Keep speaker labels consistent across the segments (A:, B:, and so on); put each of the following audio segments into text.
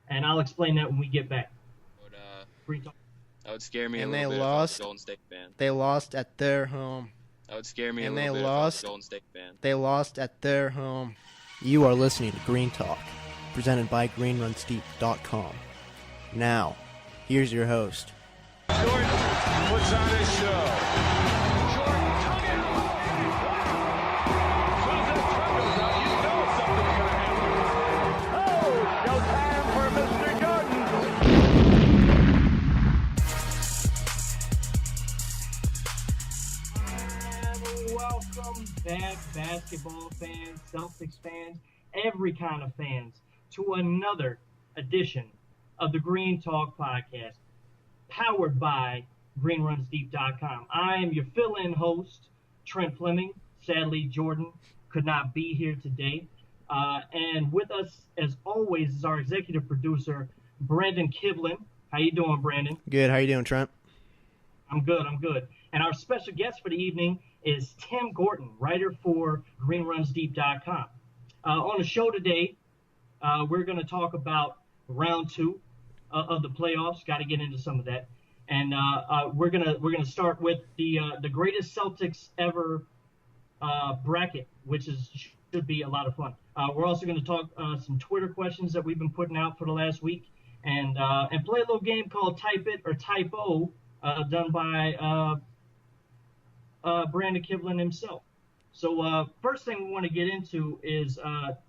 A: and I'll explain that when we get back.
B: Would,
A: GreenTalk.
B: that would scare me a
C: And
B: little
C: they
B: bit if I was a
C: lost.
B: Golden State fan.
C: They lost at their home.
B: That would scare me a
C: And they
B: little bit if I was
C: lost.
B: a Golden State fan.
C: They lost at their home. You are listening to Green Talk, presented by GreenRunSteep.com. Now, here's your host.
D: Jordan puts on his show. Jordan took it. As soon as that truck goes out, you know something's going to happen. Oh, showtime for Mr.
A: And welcome back, basketball fans, Celtics fans, every kind of fans, to another edition of the Green Talk podcast, powered by GreenRunsDeep.com. I am your fill-in host, Trent Fleming. Sadly, Jordan could not be here today. And with us, as always, is our executive producer, Brandon Kivlin. How you doing, Brandon?
C: Good. How you doing, Trent?
A: I'm good. And our special guest for the evening is Tim Gorton, writer for GreenRunsDeep.com. On the show today, we're going to talk about round two of the playoffs. Got to get into some of that, and we're gonna start with the greatest Celtics ever bracket, which should be a lot of fun. We're also going to talk some Twitter questions that we've been putting out for the last week, and play a little game called Type It or Typo, done by Brandon Kivlin himself. So first thing we want to get into is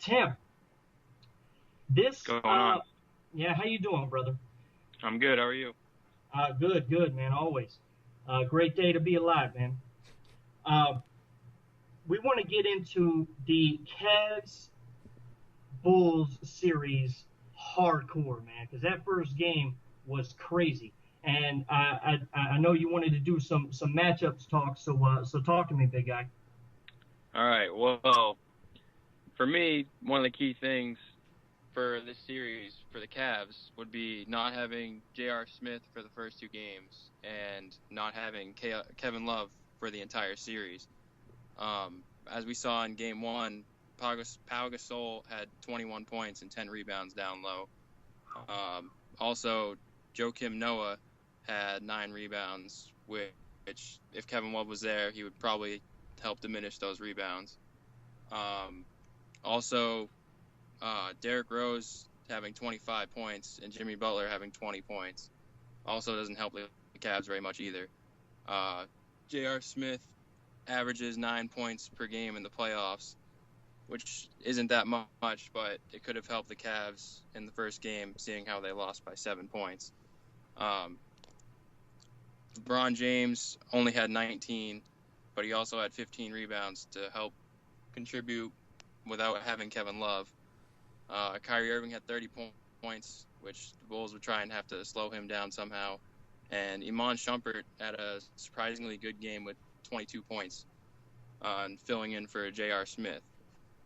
A: Tim.
E: What's going on?
A: Yeah, how you doing, brother?
E: I'm good. How are you?
A: Good, man. Always. Great day to be alive, man. We want to get into the Cavs Bulls series hardcore, man, because that first game was crazy. And I know you wanted to do some matchups talk, so talk to me, big guy.
E: All right. Well, for me, one of the key things for this series for the Cavs would be not having J.R. Smith for the first two games and not having Kevin Love for the entire series. As we saw in Game 1, Pau Gasol had 21 points and 10 rebounds down low. Also, Joakim Noah had 9 rebounds, which if Kevin Love was there, he would probably help diminish those rebounds. Also, Derrick Rose having 25 points and Jimmy Butler having 20 points also doesn't help the Cavs very much either. J.R. Smith averages 9 points per game in the playoffs, which isn't that much, but it could have helped the Cavs in the first game, seeing how they lost by 7 points. LeBron James only had 19, but he also had 15 rebounds to help contribute without having Kevin Love. Kyrie Irving had 30 points, which the Bulls would try and have to slow him down somehow. And Iman Shumpert had a surprisingly good game with 22 points and filling in for J.R. Smith.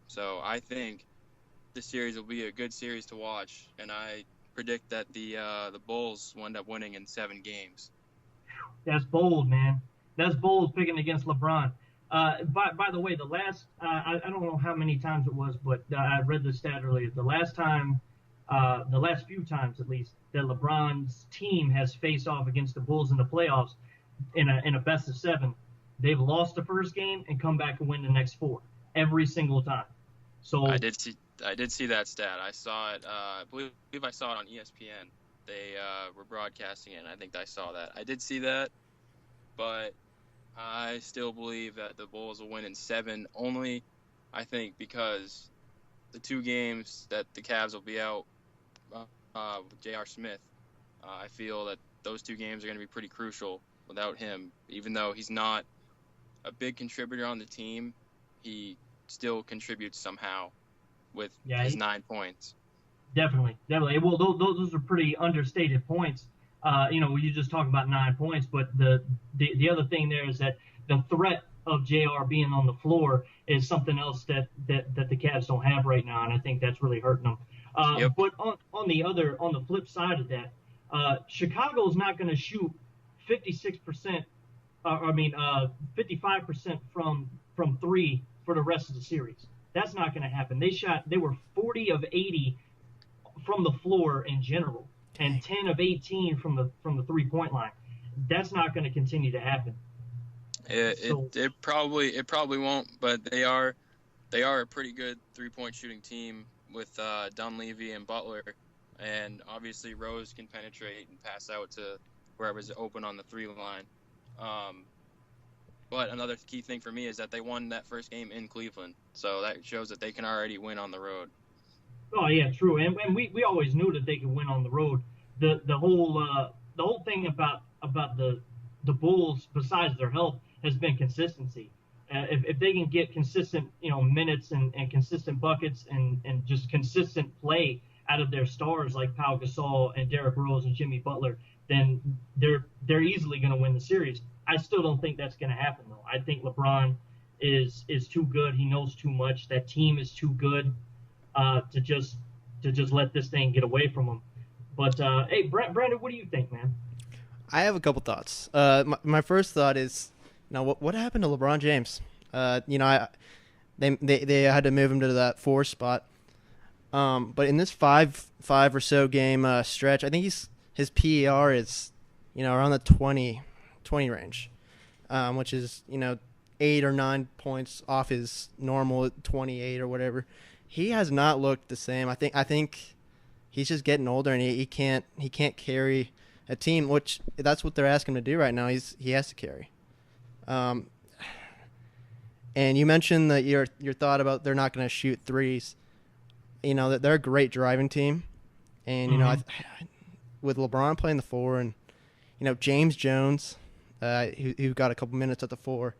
E: So I think this series will be a good series to watch, and I predict that the Bulls will end up winning in 7 games.
A: That's bold, man. That's bold picking against LeBron. By the way, the last I don't know how many times it was, but I read the stat earlier. The last few times at least that LeBron's team has faced off against the Bulls in the playoffs in a best of 7, they've lost the first game and come back and win the next 4 every single time. So
E: I did see that stat. I saw it. I believe I saw it on ESPN. They were broadcasting it, and I think I saw that. I did see that, but I still believe that the Bulls will win in 7, only, I think, because the 2 games that the Cavs will be out with J.R. Smith, I feel that those 2 games are going to be pretty crucial without him. Even though he's not a big contributor on the team, he still contributes somehow with his 9 points.
A: Definitely. Well, those are pretty understated points. You just talk about 9 points, but the other thing there is that the threat of JR being on the floor is something else that the Cavs don't have right now, and I think that's really hurting them.
E: Yep.
A: But on the flip side of that, Chicago's not going to shoot 55% from 3 for the rest of the series. That's not going to happen. They were 40 of 80 from the floor in general, and 10 of 18 from the 3-point line. That's not going to continue to happen.
E: It probably won't, but they are a pretty good 3-point shooting team with Dunleavy and Butler, and obviously Rose can penetrate and pass out to wherever's open on the 3 line. But another key thing for me is that they won that first game in Cleveland, so that shows that they can already win on the road.
A: Oh yeah, true. And we always knew that they could win on the road. The whole thing about the Bulls, besides their health, has been consistency. If they can get consistent, minutes and consistent buckets and just consistent play out of their stars like Pau Gasol and Derrick Rose and Jimmy Butler, then they're easily going to win the series. I still don't think that's going to happen though. I think LeBron is too good. He knows too much. That team is too good to just let this thing get away from him. But hey, Brandon, what do you think, man?
C: I have a couple thoughts. My first thought is, what happened to LeBron James? They had to move him to that 4 spot. But in this five or so game stretch, I think his PER is, around the 20 range, which is 8 or 9 points off his normal 28 or whatever. He has not looked the same. I think he's just getting older, and he can't carry a team, which that's what they're asking him to do right now. He has to carry. And you mentioned that your thought about they're not going to shoot threes. That they're a great driving team, and with LeBron playing the 4 and James Jones, who got a couple minutes at the 4.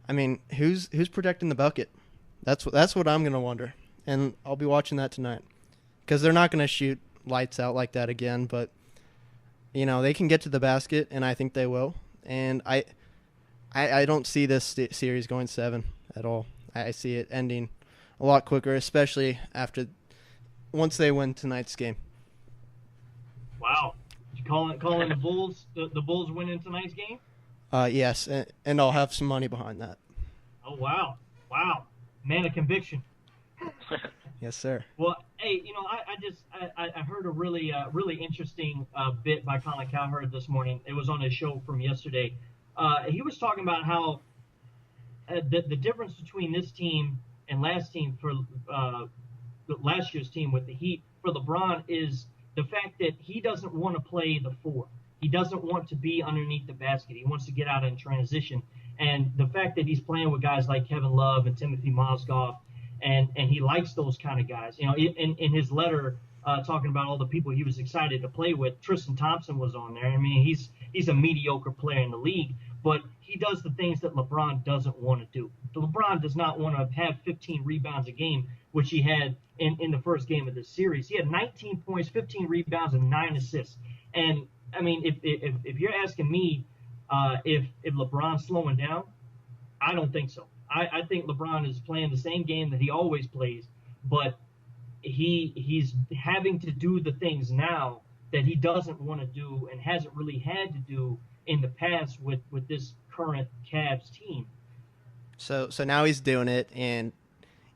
C: I mean, who's protecting the bucket? That's what I'm going to wonder, and I'll be watching that tonight because they're not going to shoot lights out like that again. But they can get to the basket, and I think they will. And I don't see this series going 7 at all. I see it ending a lot quicker, especially once they win tonight's game.
A: Wow. Calling the Bulls the Bulls winning tonight's game?
C: Yes, and I'll have some money behind that.
A: Oh wow, man of conviction.
C: Yes, sir.
A: Well, hey, I heard a really interesting bit by Colin Cowherd this morning. It was on his show from yesterday. He was talking about how the difference between this team and last year's team with the Heat for LeBron is the fact that he doesn't want to play the 4. He doesn't want to be underneath the basket. He wants to get out in transition. And the fact that he's playing with guys like Kevin Love and Timothy Mozgov, and he likes those kind of guys. In his letter talking about all the people he was excited to play with, Tristan Thompson was on there. I mean, he's a mediocre player in the league, but he does the things that LeBron doesn't want to do. LeBron does not want to have 15 rebounds a game, which he had in the first game of this series. He had 19 points, 15 rebounds, and 9 assists. And I mean, if you're asking me if LeBron's slowing down, I don't think so. I think LeBron is playing the same game that he always plays, but he's having to do the things now that he doesn't want to do and hasn't really had to do in the past with this current Cavs team.
C: So now he's doing it, and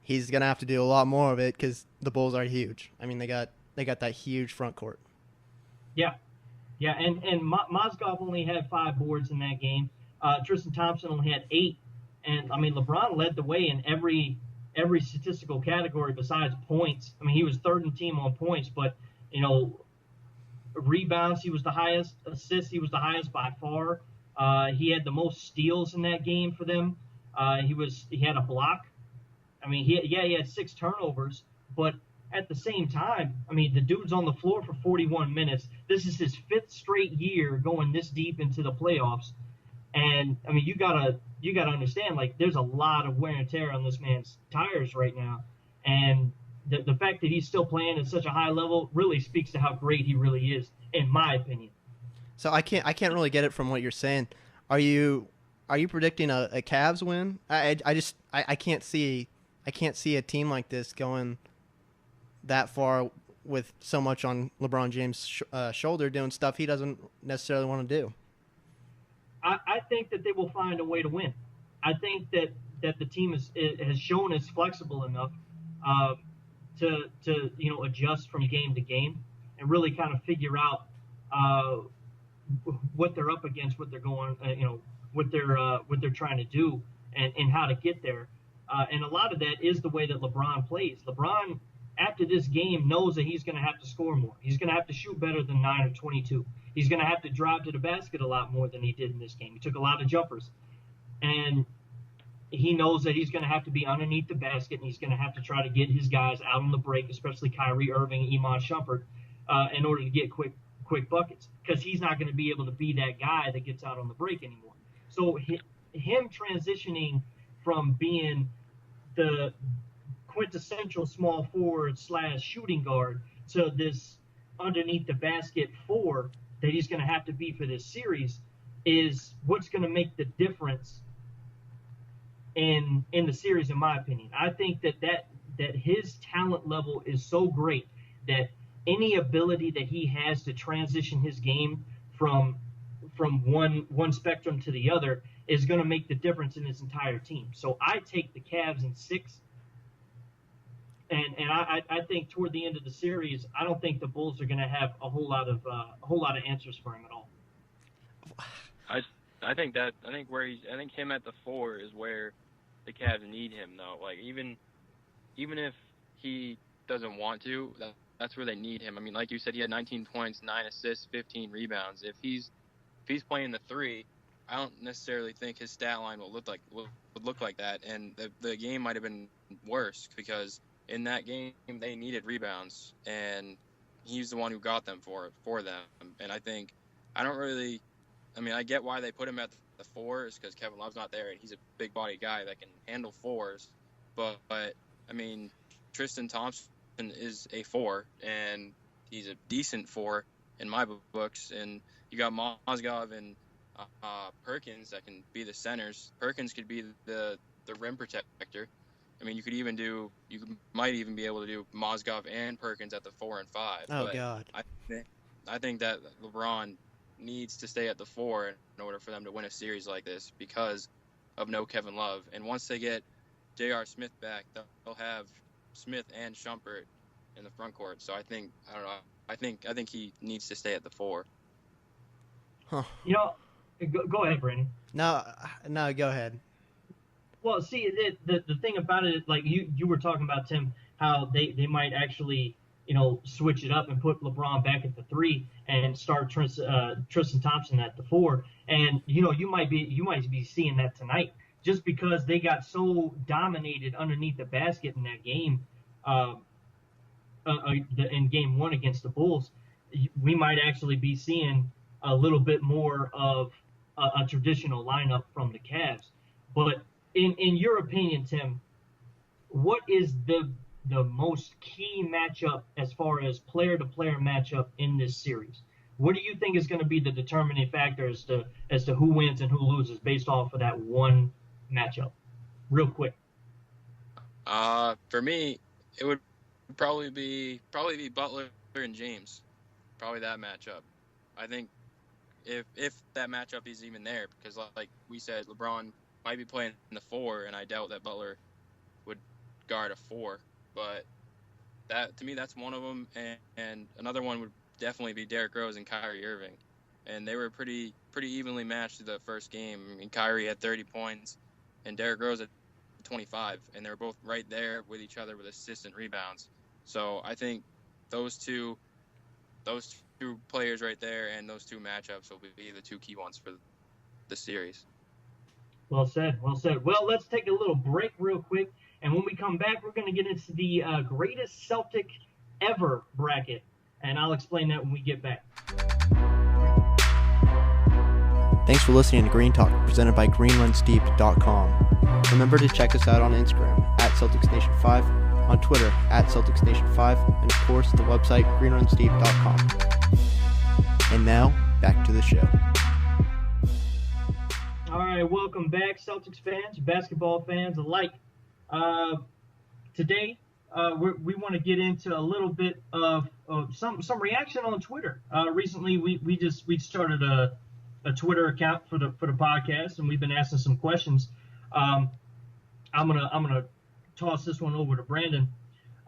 C: he's gonna have to do a lot more of it because the Bulls are huge. I mean, they got that huge front court. Yeah,
A: and Mozgov only had 5 boards in that game. Tristan Thompson only had 8, and I mean LeBron led the way in every statistical category besides points. I mean, he was 3rd in team on points, but rebounds he was the highest, assists he was the highest by far. He had the most steals in that game for them. He had a block. I mean, he had 6 turnovers, but at the same time, I mean, the dude's on the floor for 41 minutes. This is his 5th straight year going this deep into the playoffs. And I mean, you gotta understand, like, there's a lot of wear and tear on this man's tires right now. And the fact that he's still playing at such a high level really speaks to how great he really is, in my opinion.
C: So I can't really get it from what you're saying. Are you predicting a Cavs win? I can't see a team like this going that far with so much on LeBron James' shoulder doing stuff he doesn't necessarily want to do.
A: I think that they will find a way to win. I think that the team has shown it's flexible enough. to adjust from game to game and really kind of figure out what they're up against, what they're going, what they're trying to do, and how to get there. And a lot of that is the way that LeBron plays. LeBron, after this game, knows that he's going to have to score more. He's going to have to shoot better than 9 of 22. He's going to have to drive to the basket a lot more than he did in this game. He took a lot of jumpers. And he knows that he's going to have to be underneath the basket, and he's going to have to try to get his guys out on the break, especially Kyrie Irving and Iman Shumpert, in order to get quick buckets, because he's not going to be able to be that guy that gets out on the break anymore. So him transitioning from being the quintessential small forward / shooting guard to this underneath the basket 4 that he's going to have to be for this series is what's going to make the difference in the series, in my opinion. I think that his talent level is so great that any ability that he has to transition his game from one spectrum to the other is going to make the difference in his entire team. So I take the Cavs in 6. And I think toward the end of the series, I don't think the Bulls are going to have a whole lot of answers for him at all.
E: I think him at the 4 is where the Cavs need him, though. Like even if he doesn't want to, that's where they need him. I mean, like you said, he had 19 points, 9 assists, 15 rebounds. If he's playing the 3, I don't necessarily think his stat line would look like that, and the game might have been worse because in that game they needed rebounds, and he's the one who got them for them. And I get why they put him at the 4 is because Kevin Love's not there, and he's a big body guy that can handle 4s. But I mean, Tristan Thompson is a 4, and he's a decent 4 in my books. And you got Mozgov and Perkins that can be the centers. Perkins could be the rim protector. I mean, you might even be able to do Mozgov and Perkins at the 4 and 5.
C: Oh,
E: but
C: God.
E: I think that LeBron needs to stay at the 4 in order for them to win a series like this because of no Kevin Love. And once they get J.R. Smith back, they'll have Smith and Shumpert in the front court. So I think he needs to stay at the 4.
C: Huh.
A: Go ahead, Brandon.
C: No, go ahead.
A: Well, see, the thing about it, like you were talking about, Tim, how they might actually, switch it up and put LeBron back at the 3 and start Tristan Thompson at the 4. And, you might be seeing that tonight just because they got so dominated underneath the basket in that game, in game 1 against the Bulls. We might actually be seeing a little bit more of a traditional lineup from the Cavs. But in your opinion, Tim, what is the most key matchup as far as player-to-player matchup in this series? What do you think is going to be the determining factor as to who wins and who loses based off of that one matchup? Real quick.
E: For me, it would probably be Butler and James. Probably that matchup. I think if that matchup is even there, because like we said, LeBron might be playing in the 4, and I doubt that Butler would guard a 4. But that, to me, that's one of them. And another one would definitely be Derrick Rose and Kyrie Irving. And they were pretty evenly matched through the first game. I mean, Kyrie had 30 points and Derrick Rose had 25. And they were both right there with each other with assists and rebounds. So I think those two players right there and those 2 matchups will be the 2 key ones for the series. Well said.
A: Well, let's take a little break real quick. And when we come back, we're going to get into the greatest Celtic ever bracket. And I'll explain that when we get back.
C: Thanks for listening to Green Talk, presented by GreenRunsDeep.com. Remember to check us out on Instagram at CelticsNation5, on Twitter at CelticsNation5, and of course the website GreenRunsDeep.com. And now, back to the show.
A: All right, welcome back, Celtics fans, basketball fans alike. Today, we want to get into a little bit of some reaction on Twitter. Recently, we started a Twitter account for the podcast, and we've been asking some questions. I'm gonna toss this one over to Brandon.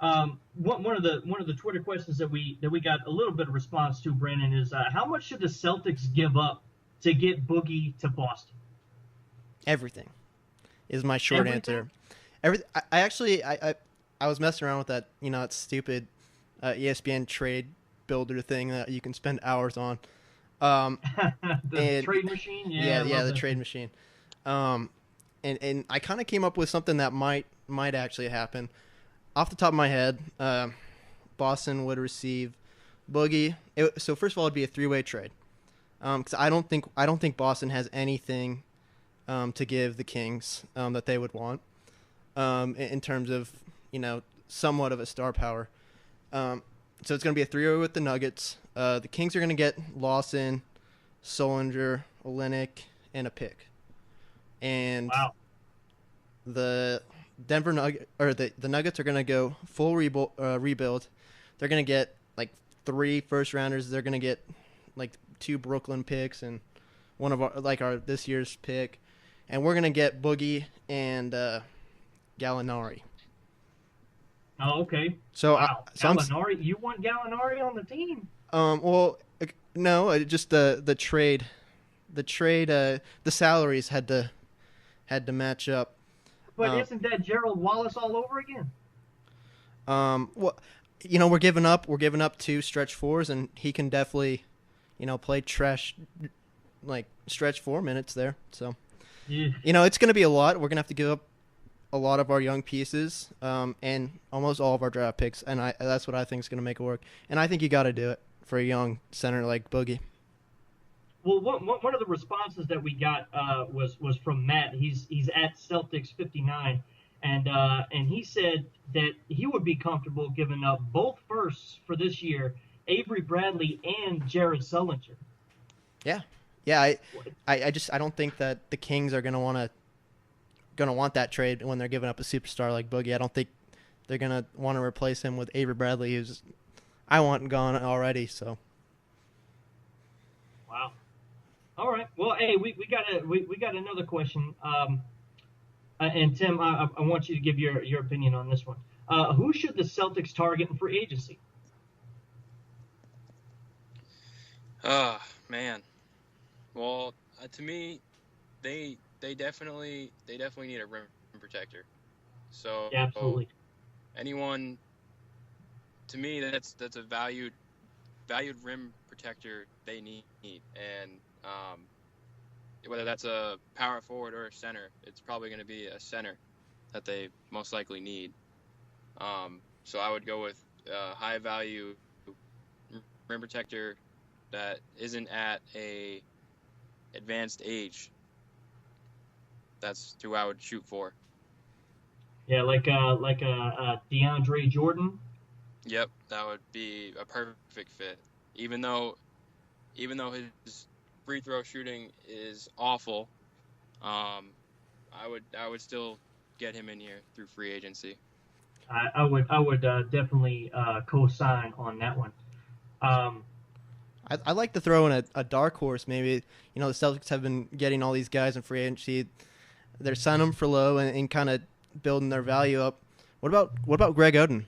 A: One of the Twitter questions that we got a little bit of response to, Brandon, is how much should the Celtics give up to get Boogie to Boston?
C: Everything is my short
A: Everything?
C: answer. I actually I was messing around with that, that stupid ESPN trade builder thing that you can spend hours on.
A: The trade machine?
C: Yeah,
A: I love
C: the
A: that.
C: trade machine. And I kind of came up with something that might actually happen. Off the top of my head, Boston would receive Boogie. So first of all, it'd be a three-way trade. Because I don't think Boston has anything to give the Kings that they would want in terms of somewhat of a star power. So it's going to be a three-way with the Nuggets. The Kings are going to get Lawson, Solinger, Olynyk, and a pick. And
A: Wow.
C: the Denver the Nuggets are going to go full rebuild. They're going to get like 3 first rounders. They're going to get like 2 Brooklyn picks and one of our this year's pick, and we're going to get Boogie and Gallinari.
A: Oh, okay.
C: So
A: Wow.
C: I'm
A: Gallinari, you want Gallinari on the team?
C: well, no, just the trade, the salaries had to match up.
A: But isn't that Gerald Wallace all over again?
C: Well, we're giving up 2 stretch 4s, and he can definitely, play stretch 4 minutes there. So,
A: Yeah.
C: it's going to be a lot. We're going to have to give up a lot of our young pieces, and almost all of our draft picks, and that's what I think is going to make it work. And I think you got to do it for a young center like Boogie.
A: Well, one of the responses that we got was from Matt. He's at Celtics 59, and he said that he would be comfortable giving up both firsts for this year, Avery Bradley and Jared Sullinger.
C: Yeah. I don't think that the Kings are gonna want that trade when they're giving up a superstar like Boogie. I don't think they're gonna want to replace him with Avery Bradley, who's I want gone already. So.
A: Wow. All right. Well, hey, we got another question. And Tim, I want you to give your opinion on this one. Who should the Celtics target in free agency?
E: Man. Well, to me, they definitely need a rim protector. So
A: Yeah, absolutely.
E: anyone, to me, that's a valued rim protector they need, and whether that's a power forward or a center, it's probably going to be a center that they most likely need. So I would go with a high value rim protector that isn't at a advanced age. That's who I would shoot for.
A: Yeah, like a DeAndre Jordan.
E: Yep, that would be a perfect fit. Even though his free throw shooting is awful, I would still get him in here through free agency.
A: I would definitely co-sign on that one.
C: I'd like to throw in a dark horse. Maybe the Celtics have been getting all these guys in free agency. They're signing them for low and kind of building their value up. What about Greg Oden?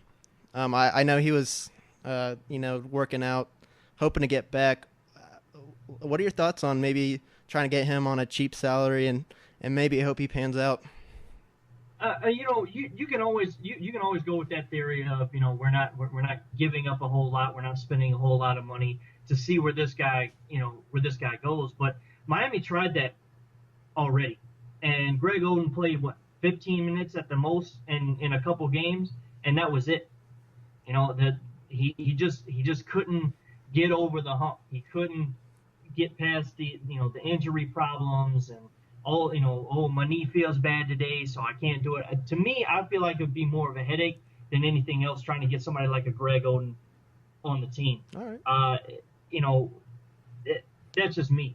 C: I know he was working out, hoping to get back. What are your thoughts on maybe trying to get him on a cheap salary and maybe hope he pans out?
A: You can always go with that theory of we're not giving up a whole lot, we're not spending a whole lot of money to see where this guy goes. But Miami tried that already, and Greg Oden played 15 minutes at the most in a couple games, and that was it. That he just couldn't get over the hump. He couldn't get past the injury problems and all, my knee feels bad today, so I can't do it. To me, I feel like it would be more of a headache than anything else trying to get somebody like a Greg Oden on the team.
C: All right.
A: That's just me.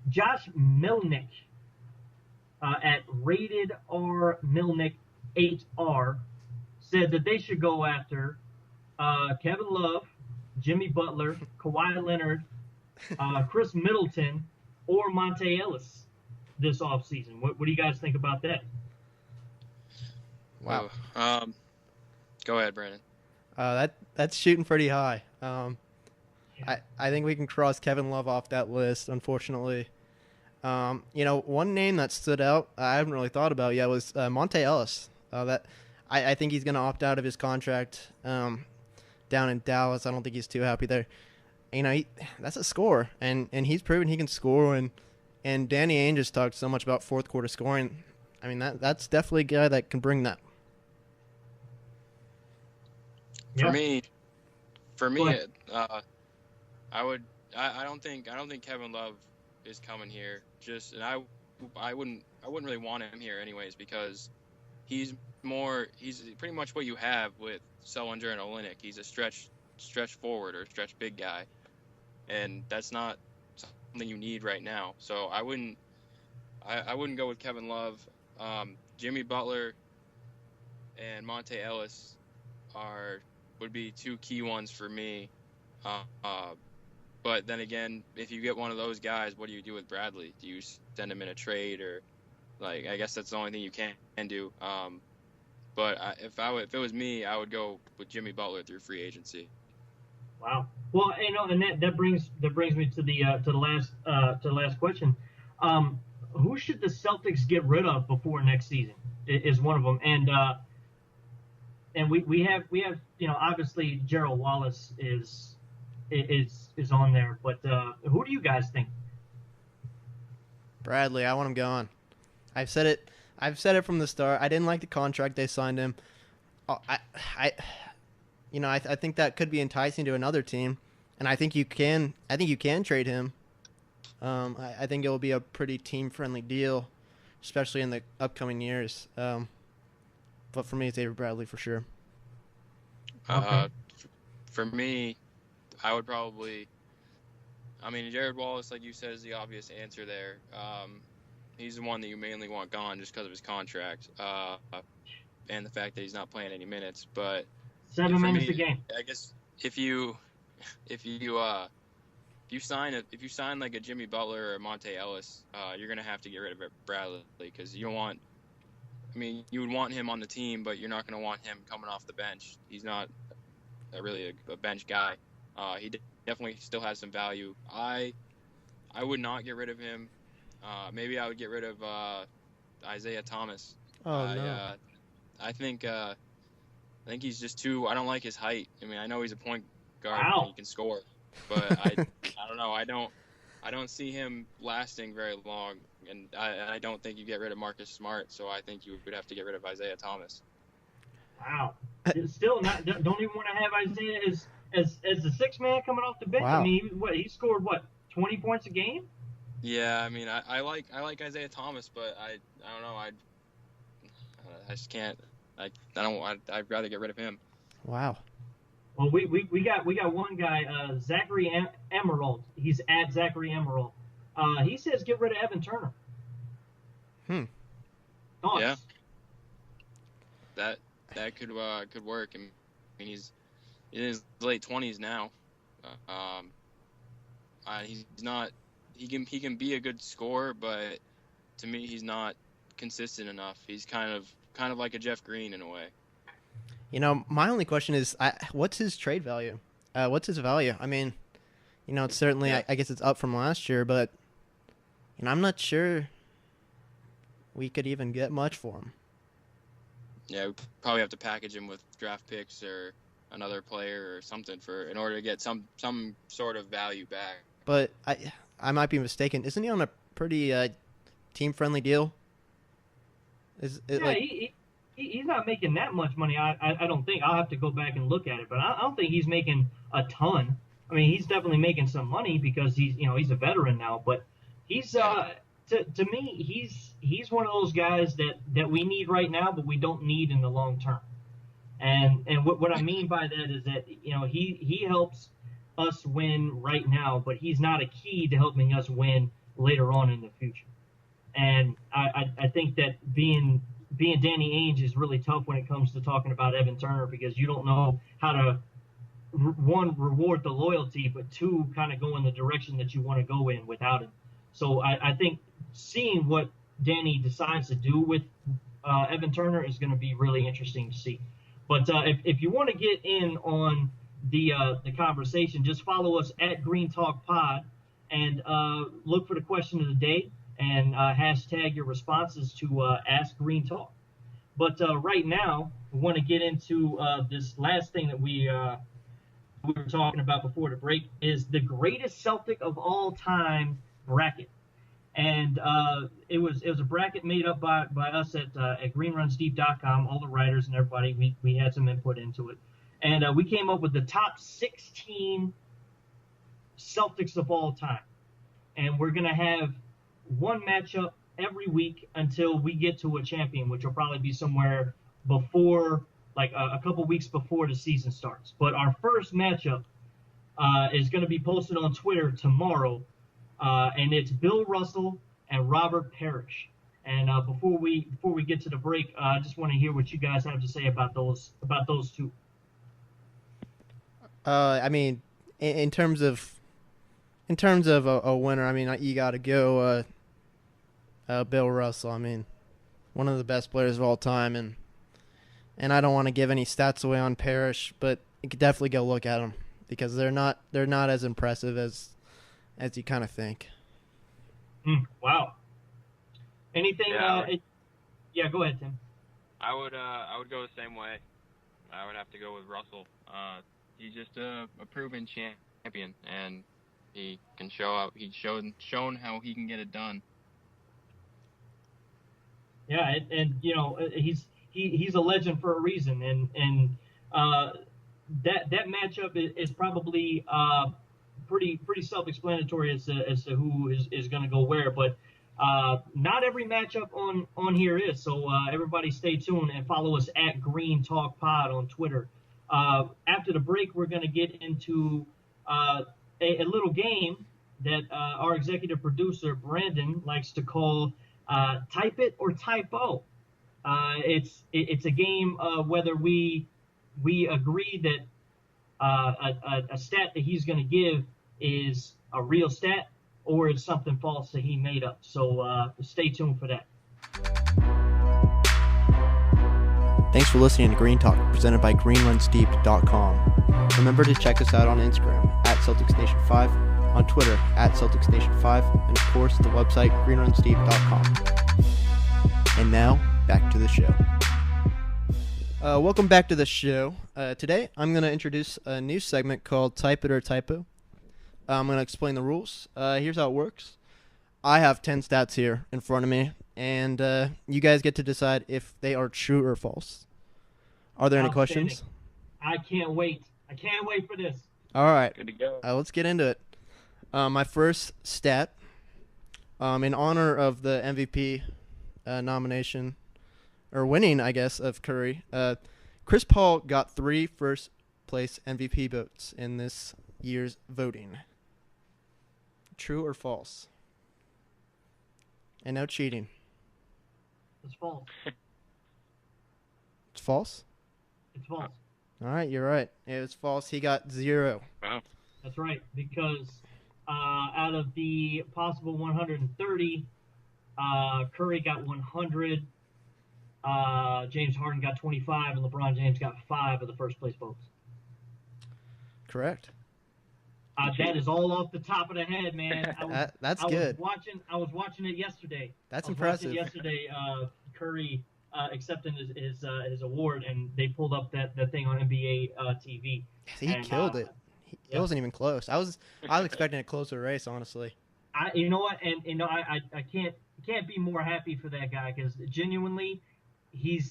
A: Josh Milnick at Rated R Milnick 8R said that they should go after Kevin Love, Jimmy Butler, Kawhi Leonard, Chris Middleton, or Monte Ellis this offseason. What do you guys think about that?
C: Wow.
E: Go ahead, Brandon.
C: That's shooting pretty high. I think we can cross Kevin Love off that list, unfortunately. One name that stood out I haven't really thought about yet was Monte Ellis. I think he's going to opt out of his contract down in Dallas. I don't think he's too happy there. That's a scorer, and he's proven he can score. And Danny Ainge has talked so much about fourth quarter scoring. I mean, that's definitely a guy that can bring that.
E: For me, I don't think Kevin Love is coming here. I wouldn't really want him here anyways, because he's pretty much what you have with Sullinger and Olynyk. He's a stretch forward or stretch big guy, and that's not something you need right now. So I wouldn't go with Kevin Love. Jimmy Butler and Monte Ellis would be two key ones for me. But then again, if you get one of those guys, what do you do with Bradley? Do you send him in a trade, or I guess that's the only thing you can do. But if it was me, I would go with Jimmy Butler through free agency.
A: Wow. Well, and that brings me to the last question. Who should the Celtics get rid of before next season? Is one of them, and we have obviously Gerald Wallace is on there, but who do you guys think?
C: Bradley, I want him gone. I've said it from the start. I didn't like the contract they signed him. I think that could be enticing to another team, and I think you can trade him. I think it will be a pretty team-friendly deal, especially in the upcoming years. But for me, it's Avery Bradley for sure.
A: Okay.
E: For me, I would probably. I mean, Jared Wallace, like you said, is the obvious answer there. He's the one that you mainly want gone just because of his contract and the fact that he's not playing any minutes. But
A: 7 minutes a game.
E: I guess if you sign like a Jimmy Butler or a Monte Ellis, you're gonna have to get rid of Bradley, because you don't want. I mean, you would want him on the team, but you're not gonna want him coming off the bench. He's not really a bench guy. He definitely still has some value. I would not get rid of him. Maybe I would get rid of Isaiah Thomas.
C: Oh no.
E: I think he's just too. I don't like his height. I mean, I know he's a point guard
A: Wow.
E: and he can score, but I don't know. I don't see him lasting very long, and I don't think you get rid of Marcus Smart. So I think you would have to get rid of Isaiah Thomas.
A: Wow. Still don't even want to have Isaiah as the sixth man coming off the bench.
C: Wow.
A: I mean, he scored 20 points a game?
E: Yeah, I mean, I like Isaiah Thomas, but I don't know. I just can't. I'd rather get rid of him.
C: Wow.
A: Well, we got one guy, Zachary Emerald. He's at Zachary Emerald. He says get rid of Evan Turner. Thoughts?
E: Yeah. That could work. I mean, he's in his late 20s now. He's not. He can be a good scorer, but to me, he's not consistent enough. He's kind of like a Jeff Green in a way.
C: My only question is, what's his trade value? What's his value? I mean, it's certainly,
E: Yeah.
C: I guess it's up from last year, but I'm not sure we could even get much for him.
E: Yeah, we probably have to package him with draft picks or another player or something in order to get some sort of value back.
C: But I might be mistaken. Isn't he on a pretty team-friendly deal?
A: He's not making that much money. I don't think. I'll have to go back and look at it, but I don't think he's making a ton. I mean, he's definitely making some money because he's a veteran now. But he's to me he's one of those guys that we need right now, but we don't need in the long term. And what I mean by that is that he helps us win right now, but he's not a key to helping us win later on in the future. And I think that being Danny Ainge is really tough when it comes to talking about Evan Turner, because you don't know how to, one, reward the loyalty, but two, kind of go in the direction that you want to go in without him. So I think seeing what Danny decides to do with Evan Turner is going to be really interesting to see. But if you want to get in on the conversation, just follow us at GreenTalk Pod and look for the question of the day and hashtag your responses to Ask Green Talk. But right now, we want to get into this last thing that we were talking about before the break is the greatest Celtic of all time bracket. And it was a bracket made up by us at greenrunsdeep.com, all the writers and everybody. We had some input into it. And we came up with the top 16 Celtics of all time. And we're going to have one matchup every week until we get to a champion, which will probably be somewhere before, like a couple weeks before the season starts. But our first matchup is going to be posted on Twitter tomorrow, and it's Bill Russell and Robert Parrish. And before we get to the break, I just want to hear what you guys have to say about those two.
C: I mean, in terms of a winner, I mean, you got to go Bill Russell. I mean, one of the best players of all time, and I don't want to give any stats away on Parrish, but you could definitely go look at them because they're not as impressive as you kind of think.
A: Wow. Anything?
E: Yeah.
A: Go ahead, Tim.
E: I would go the same way. I would have to go with Russell. He's just a proven champion, and he can show up. He's shown how he can get it done.
A: Yeah, and you know he's a legend for a reason, and that matchup is probably pretty self-explanatory as to who is going to go where, but not every matchup on here is. So everybody stay tuned and follow us at Green Talk Pod on Twitter. After the break, we're going to get into a little game that our executive producer Brandon likes to call Type It or Typo. It's a game whether we agree that a stat that he's going to give is a real stat or it's something false that he made up. So stay tuned for that.
C: Thanks for listening to Green Talk, presented by greenrunsdeep.com. Remember to check us out on Instagram at CelticsNation5, on Twitter at CelticsNation5, and of course the website greenrunsdeep.com. And now, back to the show. Welcome back to the show. Today, I'm going to introduce a new segment called Type It or Typo. I'm going to explain the rules. Here's how it works. I have 10 stats here in front of me, and you guys get to decide if they are true or false. Are there any questions?
A: I can't wait. I can't wait for this.
C: All right.
E: Good to go.
C: Let's get into it. My first stat, in honor of the MVP nomination, or winning, I guess, of Curry, Chris Paul got 3 first-place MVP votes in this year's voting. True or false? And no cheating.
A: It's false.
C: It's false?
A: It's false.
C: All right, you're right. It was false. He got 0.
E: Wow.
A: That's right, because out of the possible 130, Curry got 100, James Harden got 25, and LeBron James got 5 of the first place votes.
C: Correct.
A: That is all off the top of the head, man.
C: That's good.
A: I was watching it yesterday.
C: That's impressive.
A: Yesterday, Curry accepting his award, and they pulled up that thing on NBA TV.
C: He killed it. It wasn't even close. I was expecting a closer race, honestly.
A: You know what, and you know I can't be more happy for that guy because genuinely, he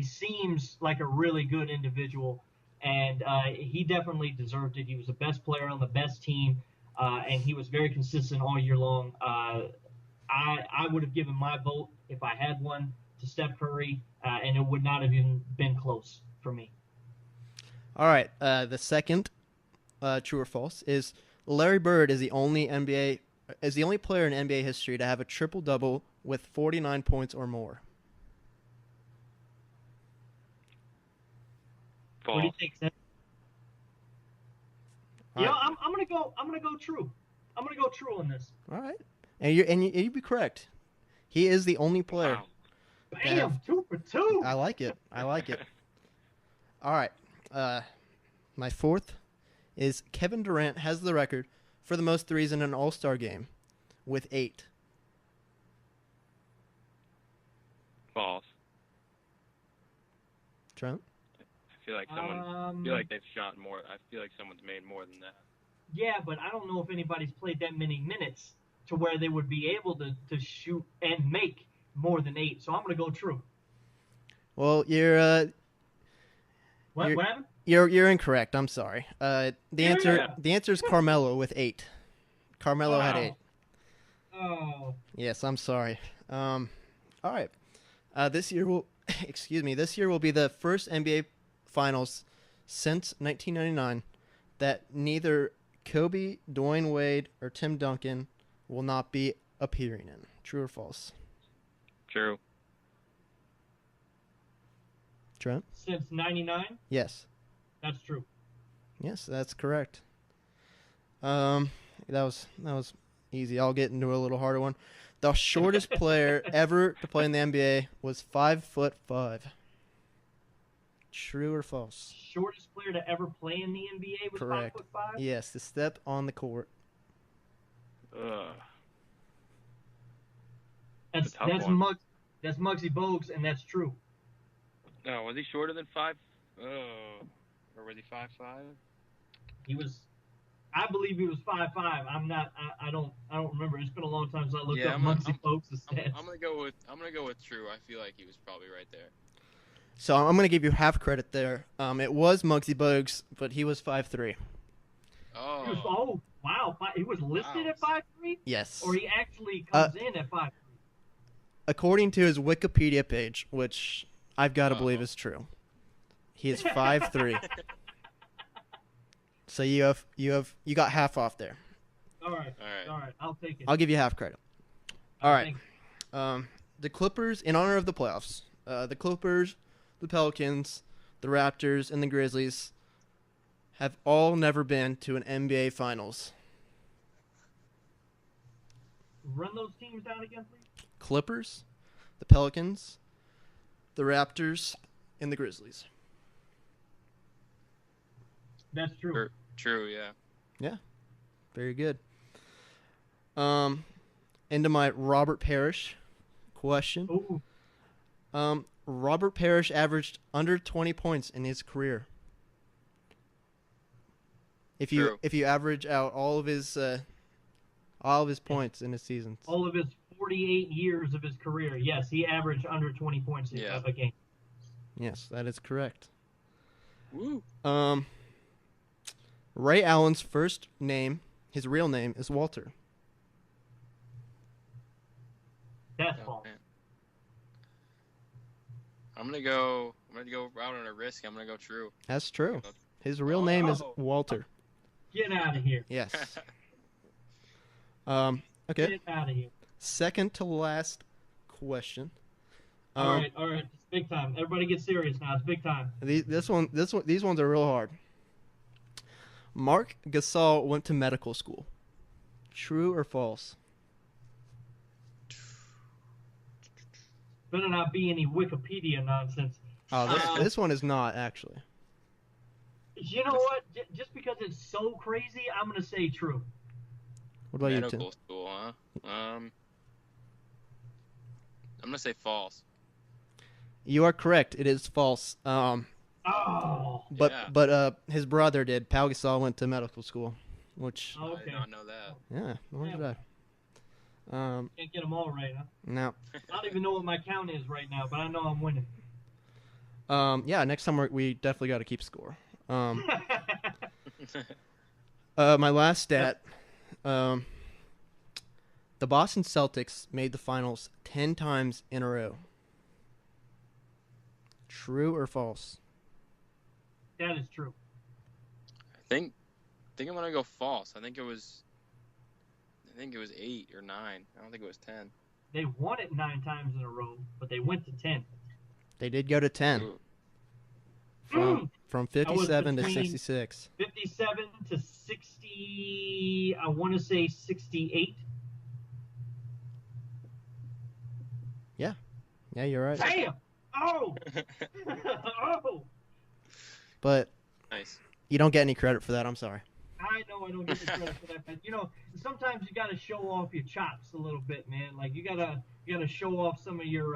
A: seems like a really good individual, and he definitely deserved it. He was the best player on the best team, and he was very consistent all year long. I would have given my vote if I had one to Steph Curry, and it would not have even been close for me.
C: All right, the second, true or false, is Larry Bird is the only player in NBA history to have a triple-double with 49 points or more.
E: False.
A: What do you think, Seth?
C: All right.
A: I'm gonna go true. I'm gonna go true on this.
C: All right, and you'd be correct. He is the only player.
E: Wow.
A: Bam, 2 for 2.
C: I like it. All right. My fourth is Kevin Durant has the record for the most threes in an All-Star game with 8.
B: False.
C: Trent?
B: I feel like someone. I feel like they've shot more. I feel like someone's made more than that.
A: Yeah, but I don't know if anybody's played that many minutes to where they would be able to shoot and make more than 8. So I'm going to go true.
C: Well,
A: What happened?
C: you're incorrect. I'm sorry. The
A: Yeah.
C: answer is Carmelo with 8. Carmelo had
A: Wow.
C: 8.
A: Oh.
C: Yes, I'm sorry. All right. This year will This year will be the first NBA Finals since 1999 that neither Kobe, Dwayne Wade, or Tim Duncan will not be appearing in. True or false?
B: True.
C: Trent?
A: Since 99?
C: Yes.
A: That's true.
C: Yes, that's correct. That was easy. I'll get into a little harder one. The shortest player ever to play in the NBA was 5'5". True or false?
A: Shortest player to ever play in the NBA was
C: Correct.
A: 5'5"?
C: Yes, to step on the court.
B: Ugh.
A: That's
B: a tough one.
A: That's Muggsy Bogues, and that's true.
B: No, was he shorter than 5? Or was he 5'5"?
A: He was, I believe he was 5'5". I don't remember. It's been a long time since I looked
E: Yeah,
A: up Muggsy Bogues' stats.
E: I'm gonna go with true. I feel like he was probably right there.
C: So I'm going to give you half credit there. It was Muggsy Bogues, but he was 5'3".
E: Oh,
A: Wow. He was listed
E: Wow.
A: at 5'3"?
C: Yes.
A: Or he actually comes in at 5'3"?
C: According to his Wikipedia page, which I've got to believe is true, he is 5'3". So you got half off there.
A: All right. I'll take it.
C: I'll give you half credit. All right.
A: Thank
C: The Clippers, in honor of the playoffs, the Clippers, the Pelicans, the Raptors, and the Grizzlies have all never been to an NBA Finals.
A: Run those teams down again, please.
C: Clippers, the Pelicans, the Raptors, and the Grizzlies.
A: That's true.
E: true. Yeah.
C: Yeah, very good. Into my Robert Parrish question.
A: Ooh.
C: Robert Parrish averaged under 20 points in his career. If you average out all of his points in his seasons.
A: All of his 48 years of his career, yes, he averaged under 20 points a game.
C: Yes, that is correct.
E: Woo.
C: Ray Allen's first name, his real name, is Walter.
A: That's
E: Oh,
A: false.
E: man. I'm gonna go out on a risk. I'm gonna go true.
C: That's true. His real name is
E: Oh.
C: Walter.
A: Get out of here.
C: Yes. Okay.
A: Get out of here.
C: Second to last question.
A: All right. It's big time. Everybody get serious now. It's big time.
C: These ones are real hard. Mark Gasol went to medical school. True or false?
A: Better not be any Wikipedia nonsense.
C: Oh, this one is not actually.
A: You know what? Just because it's so crazy, I'm going to say true.
C: What about you, Tim?
E: Medical school, huh? I'm gonna say false.
C: You are correct. It is false.
A: Oh.
C: But
E: Yeah.
C: his brother did. Pau Gasol went to medical school, which
E: I did
A: Okay.
E: not know that.
C: yeah, nor did I.
A: Can't get them all right, huh?
C: No.
A: I don't even know what my count is right now, but I know I'm winning.
C: Yeah, next time we definitely got to keep score. My last stat. The Boston Celtics made the finals 10 times in a row. True or false?
A: That is true.
E: I think I'm gonna go false. I think it was 8 or 9. I don't think it was 10.
A: They won it 9 times in a row, but they went to 10.
C: They did go to 10.
E: Ooh.
C: From 57 to
A: between
C: 66.
A: 57 to 60, I want to say 68.
C: Yeah, you're right.
A: Damn! Oh! Oh!
C: But
E: Nice.
C: you don't get any credit for that. I'm sorry.
A: I know I don't get the credit for that, but sometimes you gotta show off your chops a little bit, man. Like you gotta show off some of your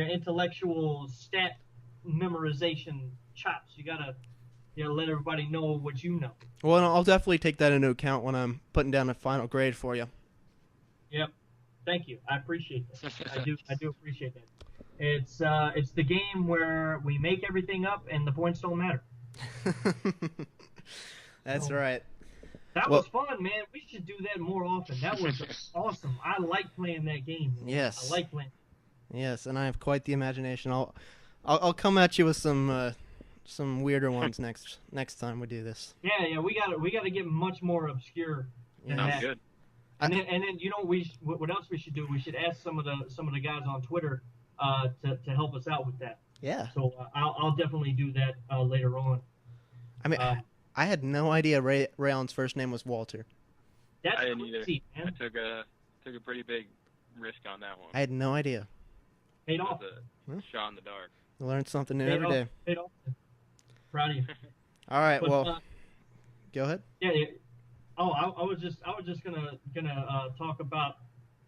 A: intellectual stat memorization chops. You gotta let everybody know what you know.
C: Well, I'll definitely take that into account when I'm putting down a final grade for you.
A: Yep. Thank you. I appreciate that. I do appreciate that. It's the game where we make everything up and the points don't matter.
C: That's right.
A: That was fun, man. We should do that more often. That was awesome. I like playing that game, man.
C: Yes.
A: I like playing.
C: Yes, and I have quite the imagination. I'll come at you with some weirder ones next time we do this.
A: Yeah. We gotta get much more obscure than
E: Sounds
A: that.
E: good.
A: And then what else we should do? We should ask some of the guys on Twitter to help us out with that.
C: Yeah.
A: So I'll definitely do that later on.
C: I mean, I had no idea Ray Allen's first name was Walter.
A: That's
E: I didn't
A: crazy,
E: either.
A: man.
E: I took a pretty big risk on that one.
C: I had no idea.
A: Paid
E: It
A: off.
E: was a shot in the dark.
C: I learn something new every day.
A: Paid off. Proud of you.
C: All right,
A: But,
C: well, go ahead.
A: Yeah. Oh, I was just gonna talk about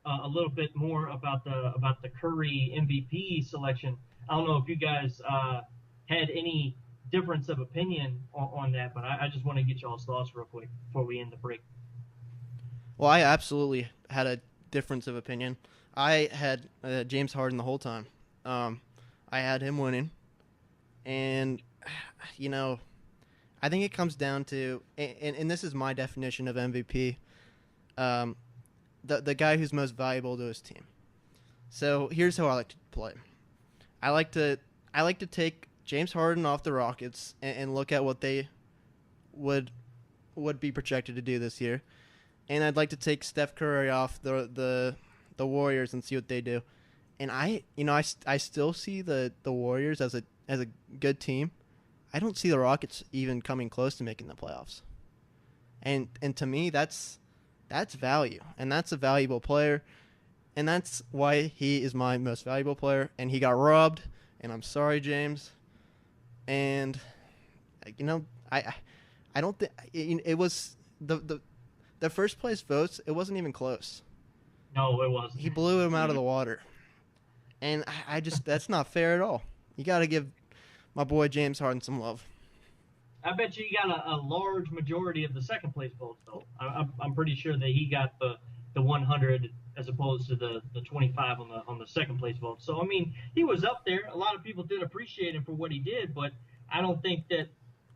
A: a little bit more about the Curry MVP selection. I don't know if you guys had any difference of opinion on that, but I just want to get y'all's thoughts real quick before we end the break.
C: Well, I absolutely had a difference of opinion. I had James Harden the whole time. I had him winning, and I think it comes down to, and this is my definition of MVP, the guy who's most valuable to his team. So here's how I like to play. I like to take James Harden off the Rockets and look at what they would be projected to do this year, and I'd like to take Steph Curry off the Warriors and see what they do. And I still see the Warriors as a good team. I don't see the Rockets even coming close to making the playoffs. And to me, that's value, and that's a valuable player, and that's why he is my most valuable player. And he got robbed, and I'm sorry, James. And I don't think it was the first place votes. It wasn't even close.
A: No, it wasn't.
C: He blew him out of the water, and I just that's not fair at all. You got to give my boy James Harden some love.
A: I bet you he got a large majority of the second place votes, though. I'm pretty sure that he got the 100 as opposed to the 25 on the second place vote. So I mean, he was up there. A lot of people did appreciate him for what he did, but I don't think that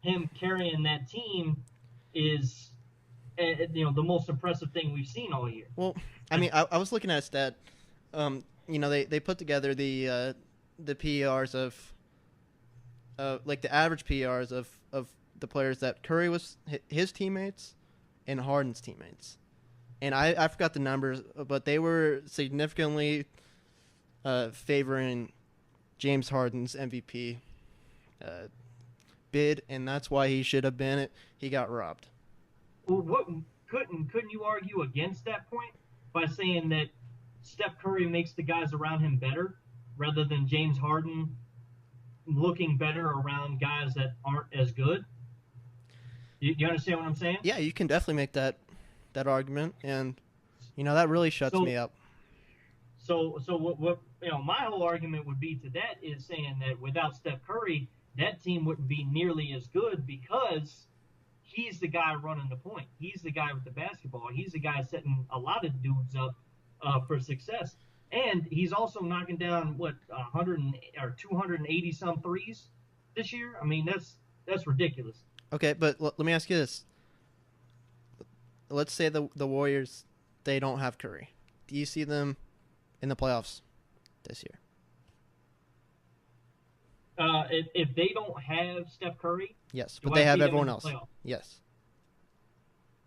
A: him carrying that team is the most impressive thing we've seen all year.
C: Well, I mean, I was looking at a stat. They put together the PERs of like the average PERs of the players that Curry was his teammates and Harden's teammates. And I forgot the numbers, but they were significantly favoring James Harden's MVP bid, and that's why he should have been it. He got robbed.
A: Well, couldn't you argue against that point by saying that Steph Curry makes the guys around him better rather than James Harden looking better around guys that aren't as good? You understand what I'm saying?
C: Yeah, you can definitely make that argument, and that really shuts me up.
A: So what my whole argument would be to that is saying that without Steph Curry, that team wouldn't be nearly as good because he's the guy running the point. He's the guy with the basketball. He's the guy setting a lot of dudes up for success. And he's also knocking down 100 or 280 some threes this year. I mean, that's ridiculous.
C: Okay, but let me ask you this. Let's say the Warriors, they don't have Curry. Do you see them in the playoffs this year?
A: If they don't have Steph Curry,
C: yes, but they have everyone else.
A: Playoffs?
C: Yes.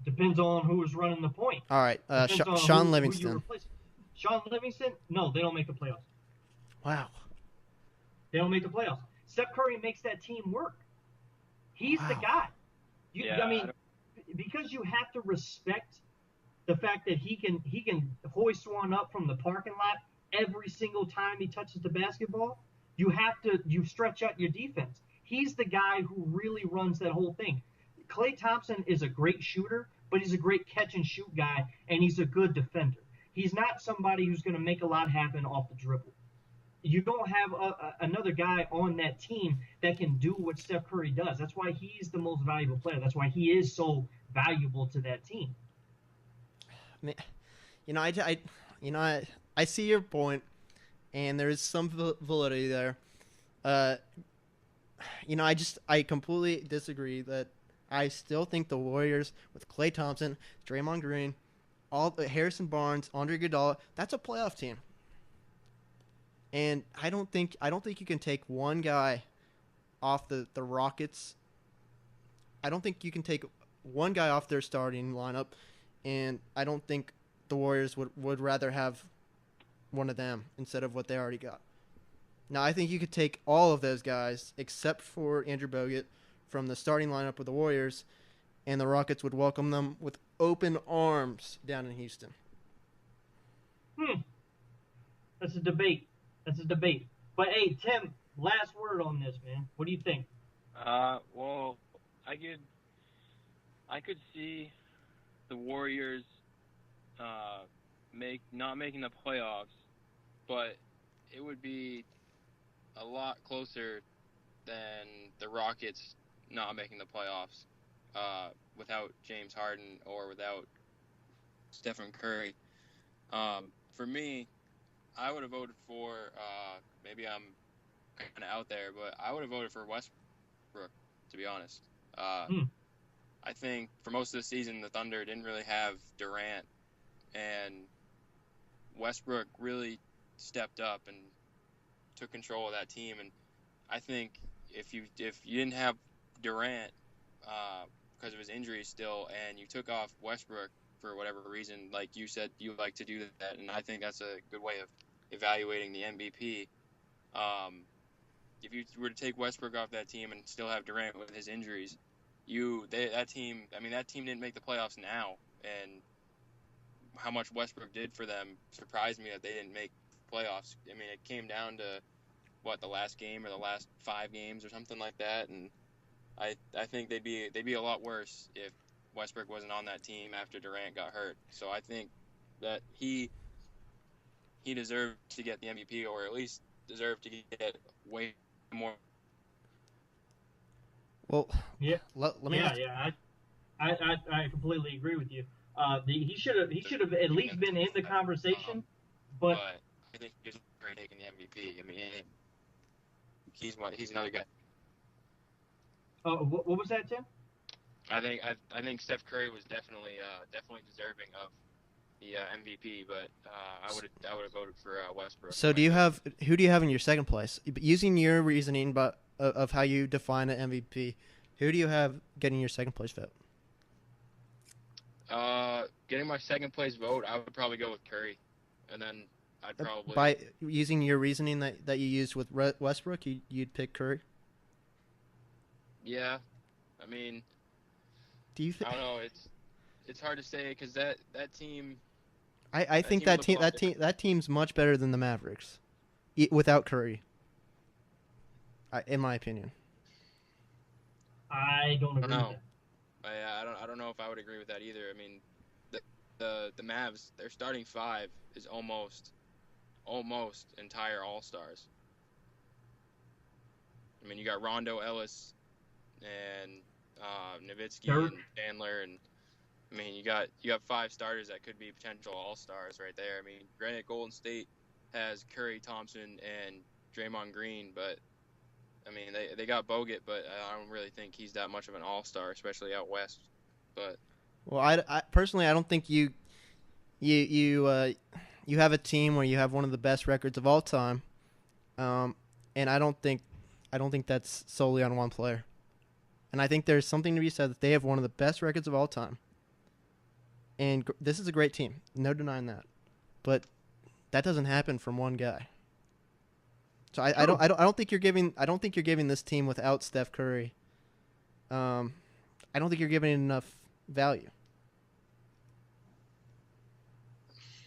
A: Depends on who is running the point.
C: All right,
A: Depends on
C: Sean
A: who
C: Livingston.
A: Sean Livingston? No, they don't make the playoffs.
C: Wow.
A: They don't make the playoffs. Steph Curry makes that team work. He's the guy. I mean, because you have to respect the fact that he can hoist one up from the parking lot every single time he touches the basketball, you stretch out your defense. He's the guy who really runs that whole thing. Klay Thompson is a great shooter, but he's a great catch and shoot guy, and he's a good defender. He's not somebody who's going to make a lot happen off the dribble. You don't have another guy on that team that can do what Steph Curry does. That's why he's the most valuable player. That's why he is so valuable to that team.
C: I see your point, and there is some validity there. I completely disagree that I still think the Warriors with Klay Thompson, Draymond Green, Harrison Barnes, Andre Iguodala, that's a playoff team. And I don't think you can take one guy off the Rockets. I don't think you can take one guy off their starting lineup, and I don't think the Warriors would rather have one of them instead of what they already got. Now, I think you could take all of those guys except for Andrew Bogut from the starting lineup with the Warriors, and the Rockets would welcome them with open arms down in Houston.
A: That's a debate. But hey, Tim, last word on this, man. What do you think?
B: Well, I could see the Warriors not making the playoffs, but it would be a lot closer than the Rockets not making the playoffs without James Harden or without Stephen Curry. For me, I would have voted for, maybe I'm kind of out there, but I would have voted for Westbrook, to be honest. I think for most of the season, the Thunder didn't really have Durant, and Westbrook really stepped up and took control of that team. And I think if you didn't have Durant because of his injury still, and you took off Westbrook for whatever reason, like you said, you like to do that, and I think that's a good way of evaluating the MVP. If you were to take Westbrook off that team and still have Durant with his injuries, that team didn't make the playoffs now, and how much Westbrook did for them surprised me that they didn't make playoffs. I mean, it came down to the last game or the last 5 games or something like that, and I think they'd be a lot worse if Westbrook wasn't on that team after Durant got hurt. So I think that he deserved to get the MVP, or at least deserved to get way more.
C: Well,
A: yeah,
C: let me.
A: I completely agree with you. He should have at least been in the conversation, but
B: I think he's taking the MVP. I mean, he's another guy.
A: What was that, Tim?
B: I think Steph Curry was definitely deserving of the MVP, but I would have voted for Westbrook.
C: So who do you have in your second place? Using your reasoning, of how you define an MVP, who do you have getting your second place vote?
B: Getting my second place vote, I would probably go with Curry, and then I'd probably
C: by using your reasoning that you used with Westbrook, you'd pick Curry.
B: Yeah, I mean,
C: do you
B: I don't know. It's hard to say because that team.
C: I think that team's much better than the Mavericks, without Curry. In my opinion.
A: I don't agree with that.
B: I don't know if I would agree with that either. I mean, the Mavs, their starting 5 is almost entire All-Stars. I mean, you got Rondo, Ellis, and Nowitzki and Chandler, and I mean, you got 5 starters that could be potential All-Stars right there. I mean, granted, Golden State has Curry, Thompson, and Draymond Green, but I mean, they got Bogut, but I don't really think he's that much of an all-star, especially out west. But
C: I personally, I don't think you have a team where you have one of the best records of all time, and I don't think that's solely on one player. And I think there's something to be said that they have one of the best records of all time. And this is a great team, no denying that, but that doesn't happen from one guy. So I don't think you're giving this team without Steph Curry. I don't think you're giving it enough value.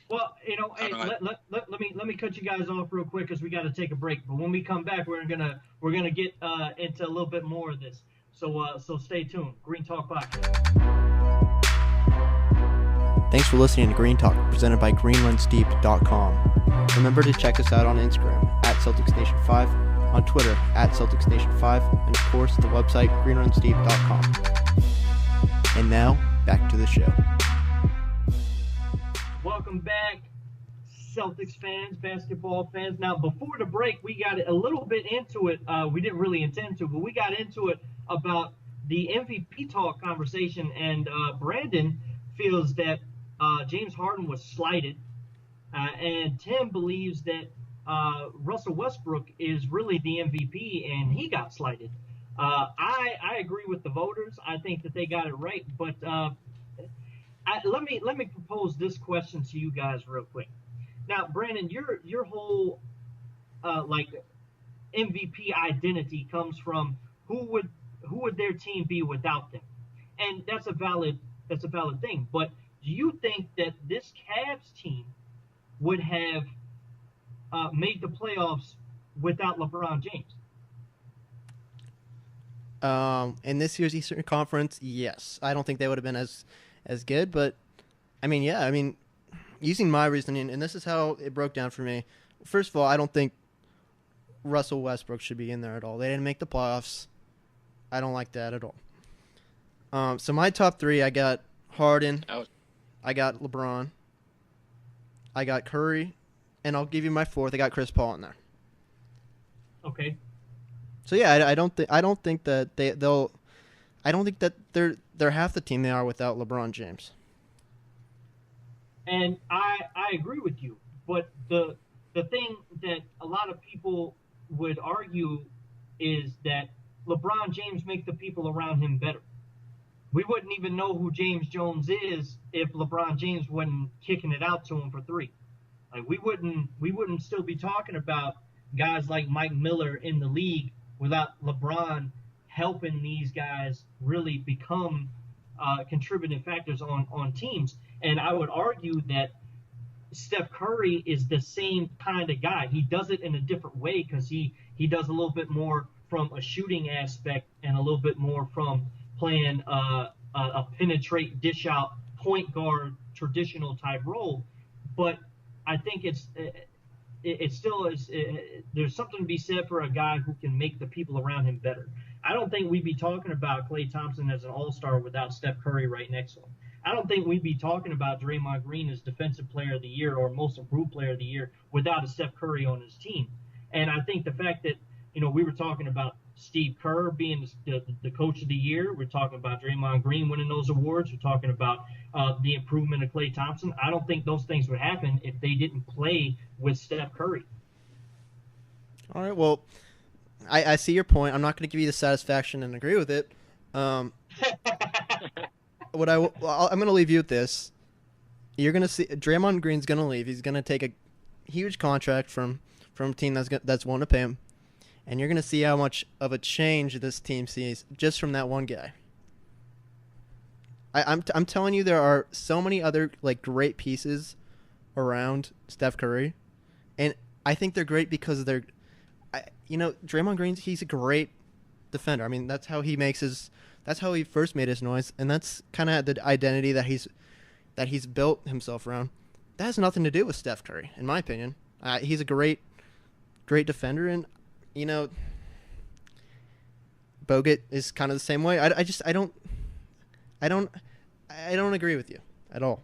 A: Well,
E: I
A: hey,
E: don't know.
A: let me cut you guys off real quick because we got to take a break. But when we come back, we're gonna get into a little bit more of this. So stay tuned. Green Talk Podcast.
C: Thanks for listening to Green Talk, presented by GreenRunsDeep.com. Remember to check us out on Instagram at CelticsNation5, on Twitter at CelticsNation5, and of course the website GreenRunsDeep.com. And now, back to the show.
A: Welcome back, Celtics fans, basketball fans. Now, before the break, we got a little bit into it. We didn't really intend to, but we got into it about the MVP talk conversation, and Brandon feels that James Harden was slighted, and Tim believes that Russell Westbrook is really the MVP, and he got slighted. I agree with the voters. I think that they got it right, but let me propose this question to you guys real quick. Now, Brandon, your whole like MVP identity comes from who would their team be without them, and that's a valid thing. But do you think that this Cavs team would have made the playoffs without LeBron James?
C: In this year's Eastern Conference, yes. I don't think they would have been as good, but I mean, yeah. I mean, using my reasoning, and this is how it broke down for me. First of all, I don't think Russell Westbrook should be in there at all. They didn't make the playoffs. I don't like that at all. So my top three, I got Harden,
E: Out.
C: I got LeBron, I got Curry, and I'll give you my fourth. I got Chris Paul in there.
A: Okay.
C: So yeah, I don't think that they'll. I don't think that they're half the team they are without LeBron James.
A: And I agree with you, but the thing that a lot of people would argue is that LeBron James makes the people around him better. We wouldn't even know who James Jones is if LeBron James wasn't kicking it out to him for three. Like we wouldn't still be talking about guys like Mike Miller in the league without LeBron helping these guys really become contributing factors on teams. And I would argue that Steph Curry is the same kind of guy. He does it in a different way because he does a little bit more from a shooting aspect and a little bit more from playing a penetrate, dish out, point guard, traditional type role. But I think it still is. There's something to be said for a guy who can make the people around him better. I don't think we'd be talking about Klay Thompson as an all-star without Steph Curry right next to him. I don't think we'd be talking about Draymond Green as Defensive Player of the Year or Most Improved Player of the Year without a Steph Curry on his team. And I think the fact that we were talking about Steve Kerr being the Coach of the Year, we're talking about Draymond Green winning those awards, we're talking about the improvement of Klay Thompson. I don't think those things would happen if they didn't play with Steph Curry.
C: All right. Well, I see your point. I'm not going to give you the satisfaction and agree with it. I'm going to leave you with this. You're going to see Draymond Green's going to leave. He's going to take a huge contract from a team that's willing to pay him, and you're going to see how much of a change this team sees just from that one guy. I'm telling you, there are so many other great pieces around Steph Curry, and I think they're great because Draymond Green, he's a great defender. I mean, that's how he first made his noise, and that's kind of the identity that he's built himself around. That has nothing to do with Steph Curry, in my opinion. He's a great defender, and Bogut is kind of the same way. I don't agree with you at all,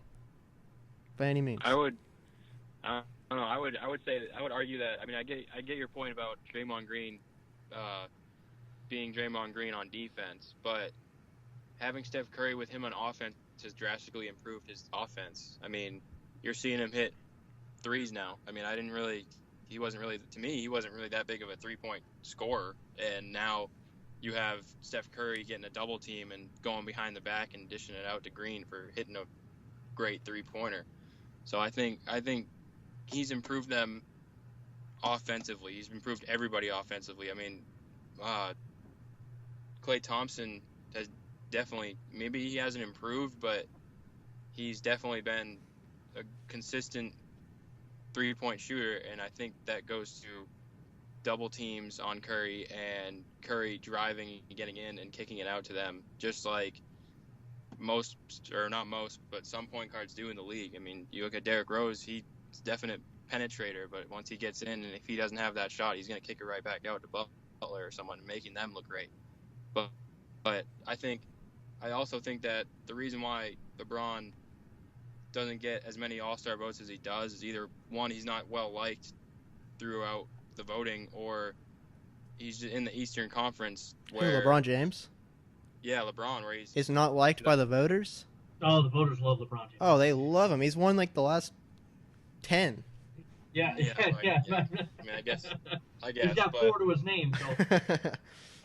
C: by any means.
E: I don't know. I would argue that. I mean, I get your point about Draymond Green, being Draymond Green on defense, but having Steph Curry with him on offense has drastically improved his offense. I mean, you're seeing him hit threes now. I mean, he wasn't really that big of a 3-point scorer, and now you have Steph Curry getting a double team and going behind the back and dishing it out to Green for hitting a great 3-pointer. So I think he's improved them offensively. He's improved everybody offensively. I mean, Klay Thompson has definitely, maybe he hasn't improved, but he's definitely been a consistent 3-point shooter, and I think that goes to double teams on Curry and Curry driving, getting in, and kicking it out to them, just like most, or not most, but some point guards do in the league. I mean, you look at Derrick Rose, he's a definite penetrator, but once he gets in, and if he doesn't have that shot, he's going to kick it right back out to Butler or someone, making them look great. But I also think that the reason why LeBron doesn't get as many All-Star votes as he does is either, one, he's not well liked throughout the voting, or he's in the Eastern Conference where
C: LeBron James?
E: Yeah, LeBron, where he's
C: Is not liked by the voters?
A: Oh, the voters love LeBron James.
C: Oh, they love him. He's won like the last 10.
A: Yeah.
E: I mean, I guess.
A: He's got
E: but,
A: 4 to his name. So.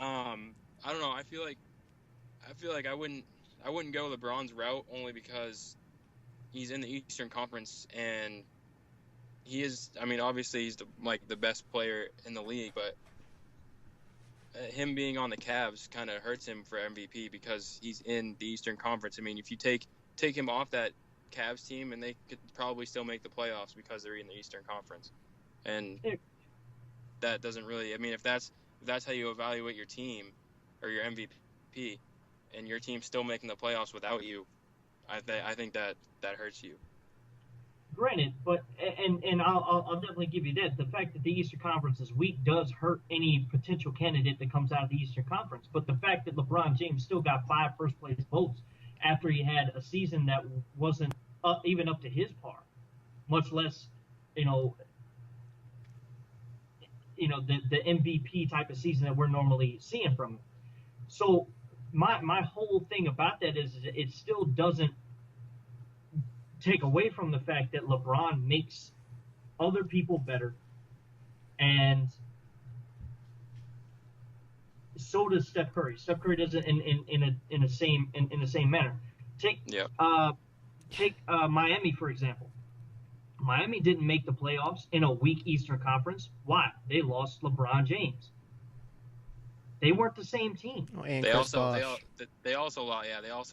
E: I don't know. I feel like I wouldn't go LeBron's route, only because he's in the Eastern Conference, and he is. I mean, obviously he's the best player in the league, but him being on the Cavs kind of hurts him for MVP because he's in the Eastern Conference. I mean, if you take him off that Cavs team, and they could probably still make the playoffs because they're in the Eastern Conference, and that doesn't really. I mean, if that's how you evaluate your team or your MVP, and your team's still making the playoffs without you, I think that hurts you.
A: Granted, but and I'll definitely give you that. The fact that the Eastern Conference is weak does hurt any potential candidate that comes out of the Eastern Conference. But the fact that LeBron James still got 5 first-place votes after he had a season that wasn't even up to his par, much less, the MVP type of season that we're normally seeing from him. So my whole thing about that is it still doesn't take away from the fact that LeBron makes other people better, and so does Steph Curry. Steph Curry does it in the same manner. Take Miami, for example. Miami didn't make the playoffs in a weak Eastern Conference. Why? They lost LeBron James. They weren't the same team.
C: Oh, and
E: They
C: Chris
E: also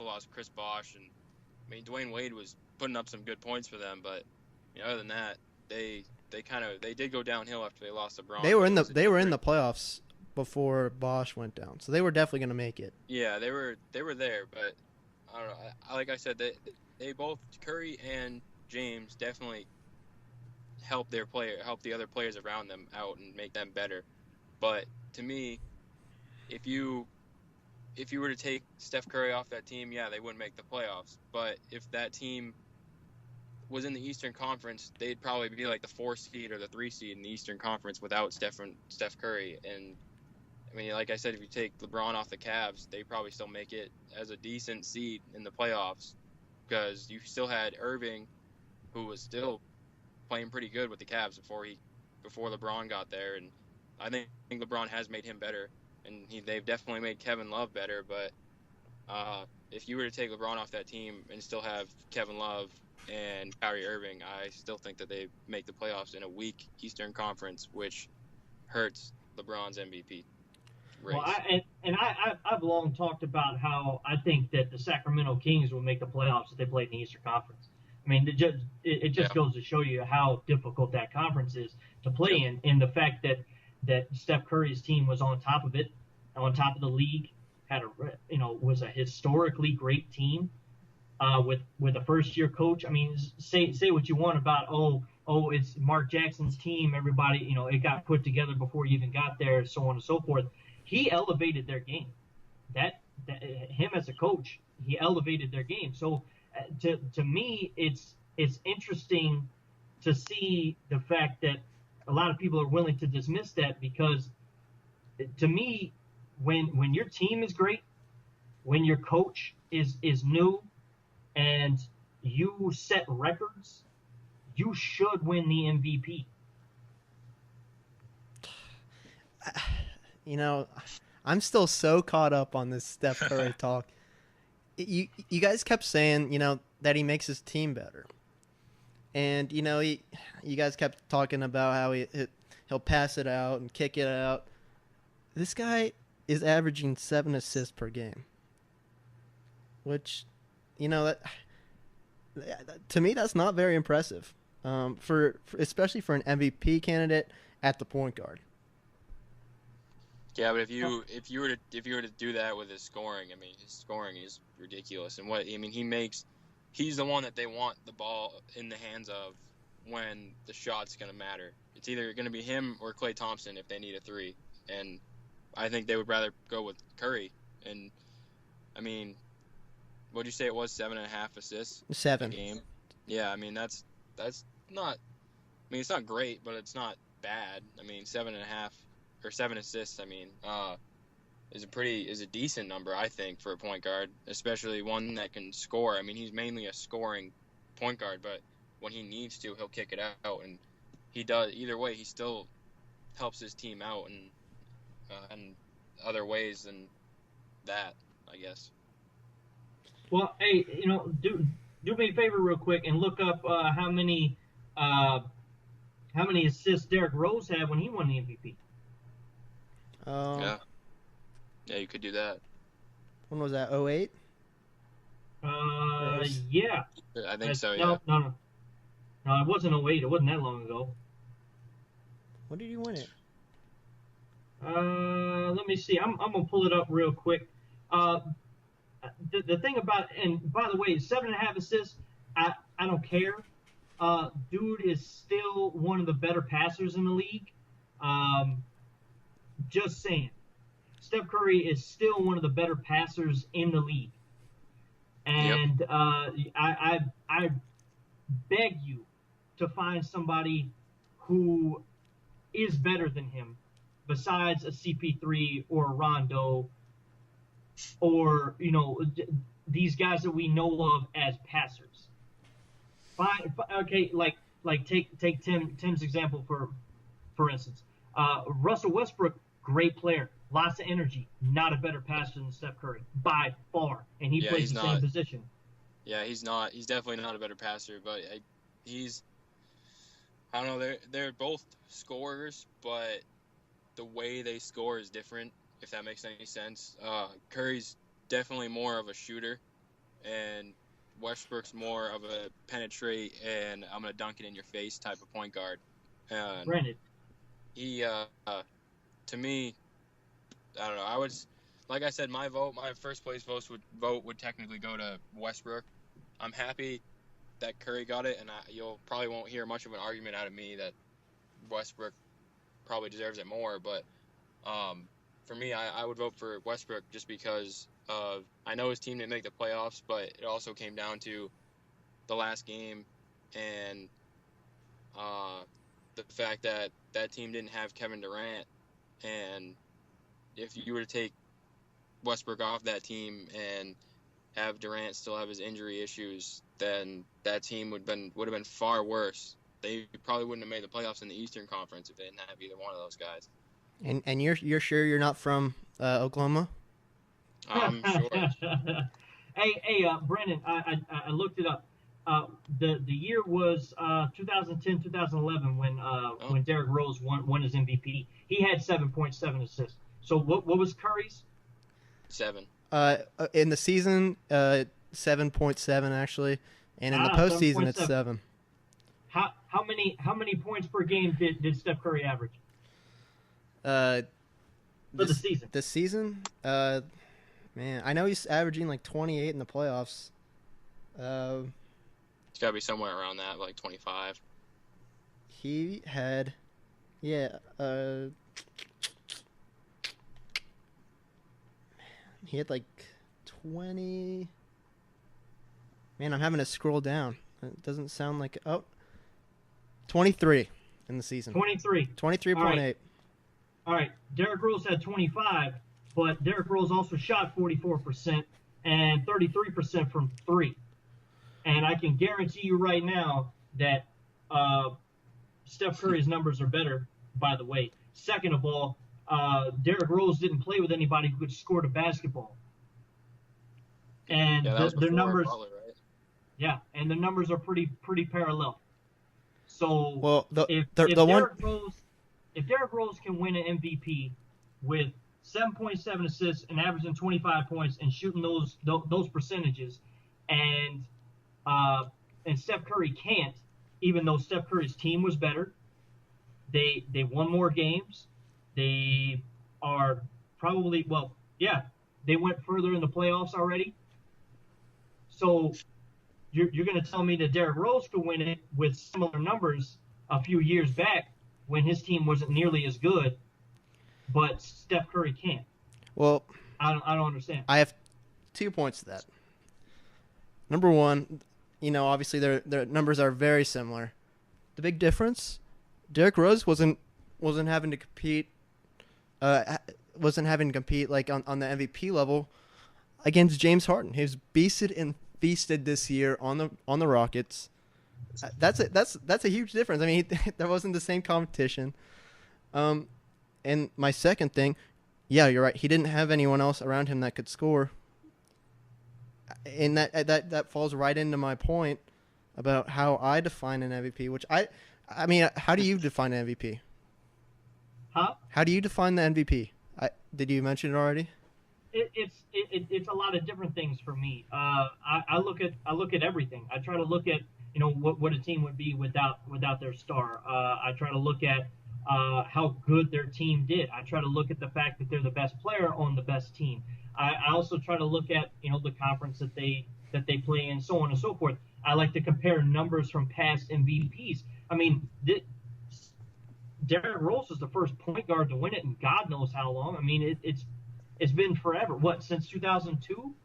E: lost Chris Bosh, and I mean, Dwayne Wade was putting up some good points for them, but other than that, they did go downhill after they lost LeBron.
C: They were in the playoffs before Bosch went down, so they were definitely going to make it.
E: Yeah, they were there, but I don't know. Like I said, they both, Curry and James, definitely help the other players around them out and make them better. But to me, if you were to take Steph Curry off that team, yeah, they wouldn't make the playoffs. But if that team was in the Eastern Conference, they'd probably be like the 4 seed or the 3 seed in the Eastern Conference without Steph Curry. And I mean, like I said, if you take LeBron off the Cavs, they probably still make it as a decent seed in the playoffs, because you still had Irving, who was still playing pretty good with the Cavs before LeBron got there. And I think LeBron has made him better, and they've definitely made Kevin Love better. But if you were to take LeBron off that team and still have Kevin Love and Kyrie Irving, I still think that they make the playoffs in a weak Eastern Conference, which hurts LeBron's MVP race.
A: Well, I've long talked about how I think that the Sacramento Kings will make the playoffs if they play in the Eastern Conference. I mean, it just goes to show you how difficult that conference is to play in, and the fact that Steph Curry's team was on top of it, on top of the league, was a historically great team. With a first-year coach. I mean, say what you want about, it's Mark Jackson's team, everybody, it got put together before you even got there, so on and so forth. He elevated their game. That him as a coach, he elevated their game. So to me, it's interesting to see the fact that a lot of people are willing to dismiss that, because to me, when your team is great, when your coach is new, and you set records, you should win the MVP.
C: I'm still so caught up on this Steph Curry talk. You guys kept saying, that he makes his team better. And, you guys kept talking about how he'll pass it out and kick it out. This guy is averaging 7 assists per game, which, To me, that's not very impressive. For especially for an MVP candidate at the point guard.
E: Yeah, but if you were to do that with his scoring, I mean, his scoring is ridiculous. And he's the one that they want the ball in the hands of when the shot's gonna matter. It's either gonna be him or Klay Thompson if they need a three. And I think they would rather go with Curry. And I mean, what'd you say it was? 7.5 assists.
C: 7
E: a game. Yeah, I mean that's not. I mean, it's not great, but it's not bad. I mean, 7.5 or 7 assists. I mean, is a decent number, I think, for a point guard, especially one that can score. I mean, he's mainly a scoring point guard, but when he needs to, he'll kick it out, and he does. Either way, he still helps his team out in other ways than that, I guess.
A: Well, hey, do me a favor real quick and look up how many assists Derrick Rose had when he won the MVP.
E: Yeah, you could do that.
C: When was that? 08?
A: Yeah.
E: I think so. Yeah.
A: No, it wasn't 08. It wasn't that long ago.
C: When did you win it?
A: Let me see. I'm gonna pull it up real quick. The thing about, and by the way, 7.5 assists. I don't care. Dude is still one of the better passers in the league. Just saying. Steph Curry is still one of the better passers in the league. And
E: Yep.
A: I beg you to find somebody who is better than him besides a CP3 or a Rondo or, these guys that we know of as passers. Fine, okay, like take Tim's example for instance. Russell Westbrook, great player, lots of energy, not a better passer than Steph Curry by far, and he plays the same position.
E: Yeah, he's not. He's definitely not a better passer, but I don't know. They're both scorers, but the way they score is different. If that makes any sense. Curry's definitely more of a shooter, and Westbrook's more of a penetrate and I'm gonna dunk it in your face type of point guard.
A: Granted.
E: He, to me, I don't know. Like I said, my first place vote would technically go to Westbrook. I'm happy that Curry got it, and you'll probably won't hear much of an argument out of me that Westbrook probably deserves it more. But for me, I would vote for Westbrook just because I know his team didn't make the playoffs, but it also came down to the last game and the fact that team didn't have Kevin Durant, and if you were to take Westbrook off that team and have Durant still have his injury issues, then that team would have been far worse. They probably wouldn't have made the playoffs in the Eastern Conference if they didn't have either one of those guys.
C: And you're sure you're not from Oklahoma?
E: I'm sure.
A: Hey, Brendan, I looked it up. The year was 2010-2011 when Derrick Rose won his MVP. He had 7.7 assists. So what was Curry's?
E: 7.
C: In the season, 7.7 actually, and in the postseason, it's 7.
A: How many points per game did Steph Curry average?
C: For
A: the season.
C: This season, man, I know he's averaging like 28 in the playoffs.
E: It's got to be somewhere around that, like 25.
C: He had, he had like 20. Man, I'm having to scroll down. It doesn't sound like 23 in the season.
A: 23.
C: 23.8.
A: All right. Derrick Rose had 25, but Derrick Rose also shot 44% and 33% from 3. And I can guarantee you right now that Steph Curry's numbers are better, by the way. Second of all, Derrick Rose didn't play with anybody who could score the basketball. And their numbers,
E: Butler, right?
A: yeah, and the numbers are pretty parallel. So
C: Well,
A: if Derrick Rose can win an MVP with 7.7 assists and averaging 25 points and shooting those percentages, and and Steph Curry can't, even though Steph Curry's team was better. They won more games. They are probably, they went further in the playoffs already. So you're going to tell me that Derrick Rose could win it with similar numbers a few years back when his team wasn't nearly as good, but Steph Curry can't.
C: Well,
A: I don't understand.
C: I have 2 points to that. Number one, obviously their numbers are very similar. The big difference, Derrick Rose wasn't having to compete like on the MVP level against James Harden. He was feasted this year on the Rockets. That's a huge difference. I mean, there wasn't the same competition. And my second thing, yeah, you're right. He didn't have anyone else around him that could score. And that falls right into my point about how I define an MVP, which I mean, how do you define an MVP?
A: Huh?
C: How do you define the MVP? Did you mention it already?
A: It's a lot of different things for me. I look at everything. I try to look at what a team would be without their star. I try to look at how good their team did. I try to look at the fact that they're the best player on the best team. I also try to look at the conference that they play in, so on and so forth. I like to compare numbers from past MVPs. I mean, Derrick Rose was the first point guard to win it in God knows how long. I mean, it's been forever. What, since 2002?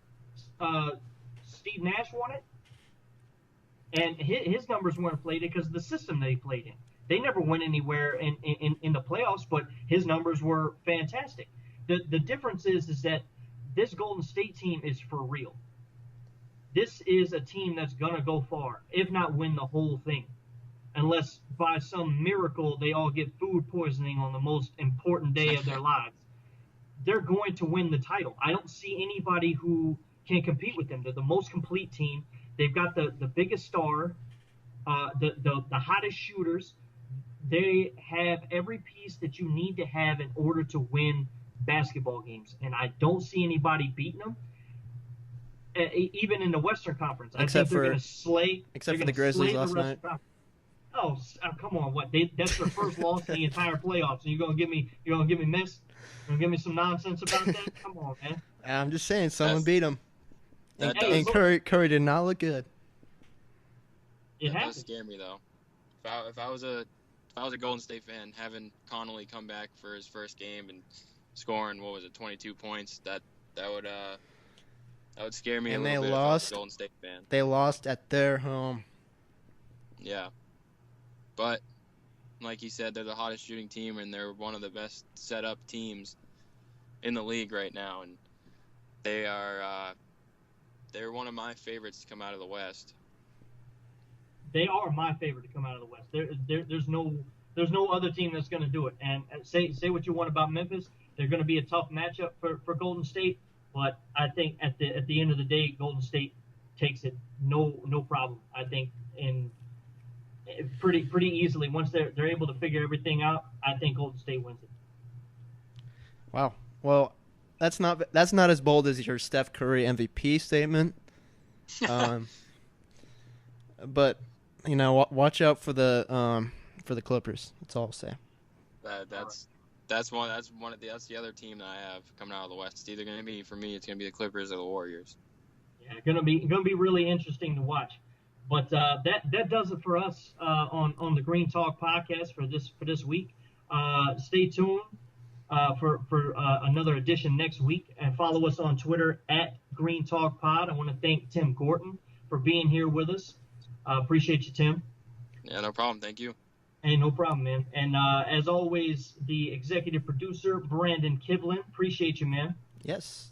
A: Steve Nash won it, and his numbers weren't inflated because of the system that he played in. They never went anywhere in the playoffs, but his numbers were fantastic. The difference is that this Golden State team is for real. This is a team that's going to go far, if not win the whole thing, unless by some miracle they all get food poisoning on the most important day of their lives. They're going to win the title. I don't see anybody who can compete with them. They're the most complete team. They've got the biggest star, the hottest shooters. They have every piece that you need to have in order to win basketball games, and I don't see anybody beating them. Even in the Western Conference, I think they're going to slay.
C: Except for the Grizzlies last night.
A: Oh, come on! What? That's their first loss in the entire playoffs, and you're going to give me mess? You're going to give me some nonsense about that? Come on, man.
C: I'm just saying, someone beat them. And Curry did not look good.
A: It
E: does scare me though. If I was a Golden State fan, having Connolly come back for his first game and scoring 22 points, that would scare me a little bit. If I was a Golden State fan.
C: They lost at their home.
E: Yeah, but like you said, they're the hottest shooting team, and they're one of the best set up teams in the league right now, and they're one of my favorites to come out of the West.
A: They are my favorite to come out of the West. There's no other team that's going to do it. And say what you want about Memphis, they're going to be a tough matchup for Golden State. But I think at the end of the day, Golden State takes it no problem. I think pretty easily once they're able to figure everything out. I think Golden State wins it.
C: Wow. Well, that's not as bold as your Steph Curry MVP statement. But watch out for the Clippers. That's all I'll say.
E: That's the other team that I have coming out of the West. It's either going to be, for me, it's going to be the Clippers or the Warriors.
A: Yeah, gonna be really interesting to watch. But that does it for us on the GreenTalk podcast for this week. Stay tuned for another edition next week, and follow us on Twitter at GreenTalkPod. I want to thank Tim Gorton for being here with us. Appreciate you, Tim.
E: Yeah, no problem. Thank you.
A: Hey, no problem, man. And as always, the executive producer, Brandon Kivlin. Appreciate you, man.
C: Yes.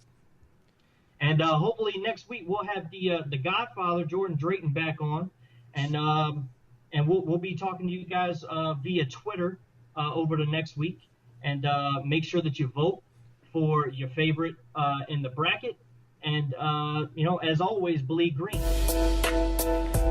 A: And hopefully next week we'll have the Godfather, Jordan Drayton, back on, and we'll be talking to you guys via Twitter over the next week. And make sure that you vote for your favorite in the bracket. And as always, bleed green.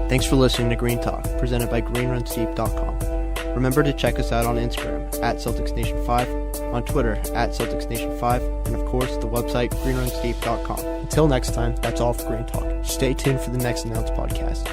C: Thanks for listening to Green Talk, presented by GreenRunsDeep.com. Remember to check us out on Instagram at CelticsNation5, on Twitter at CelticsNation5, and of course the website GreenRunsDeep.com. Until next time, that's all for Green Talk. Stay tuned for the next announced podcast.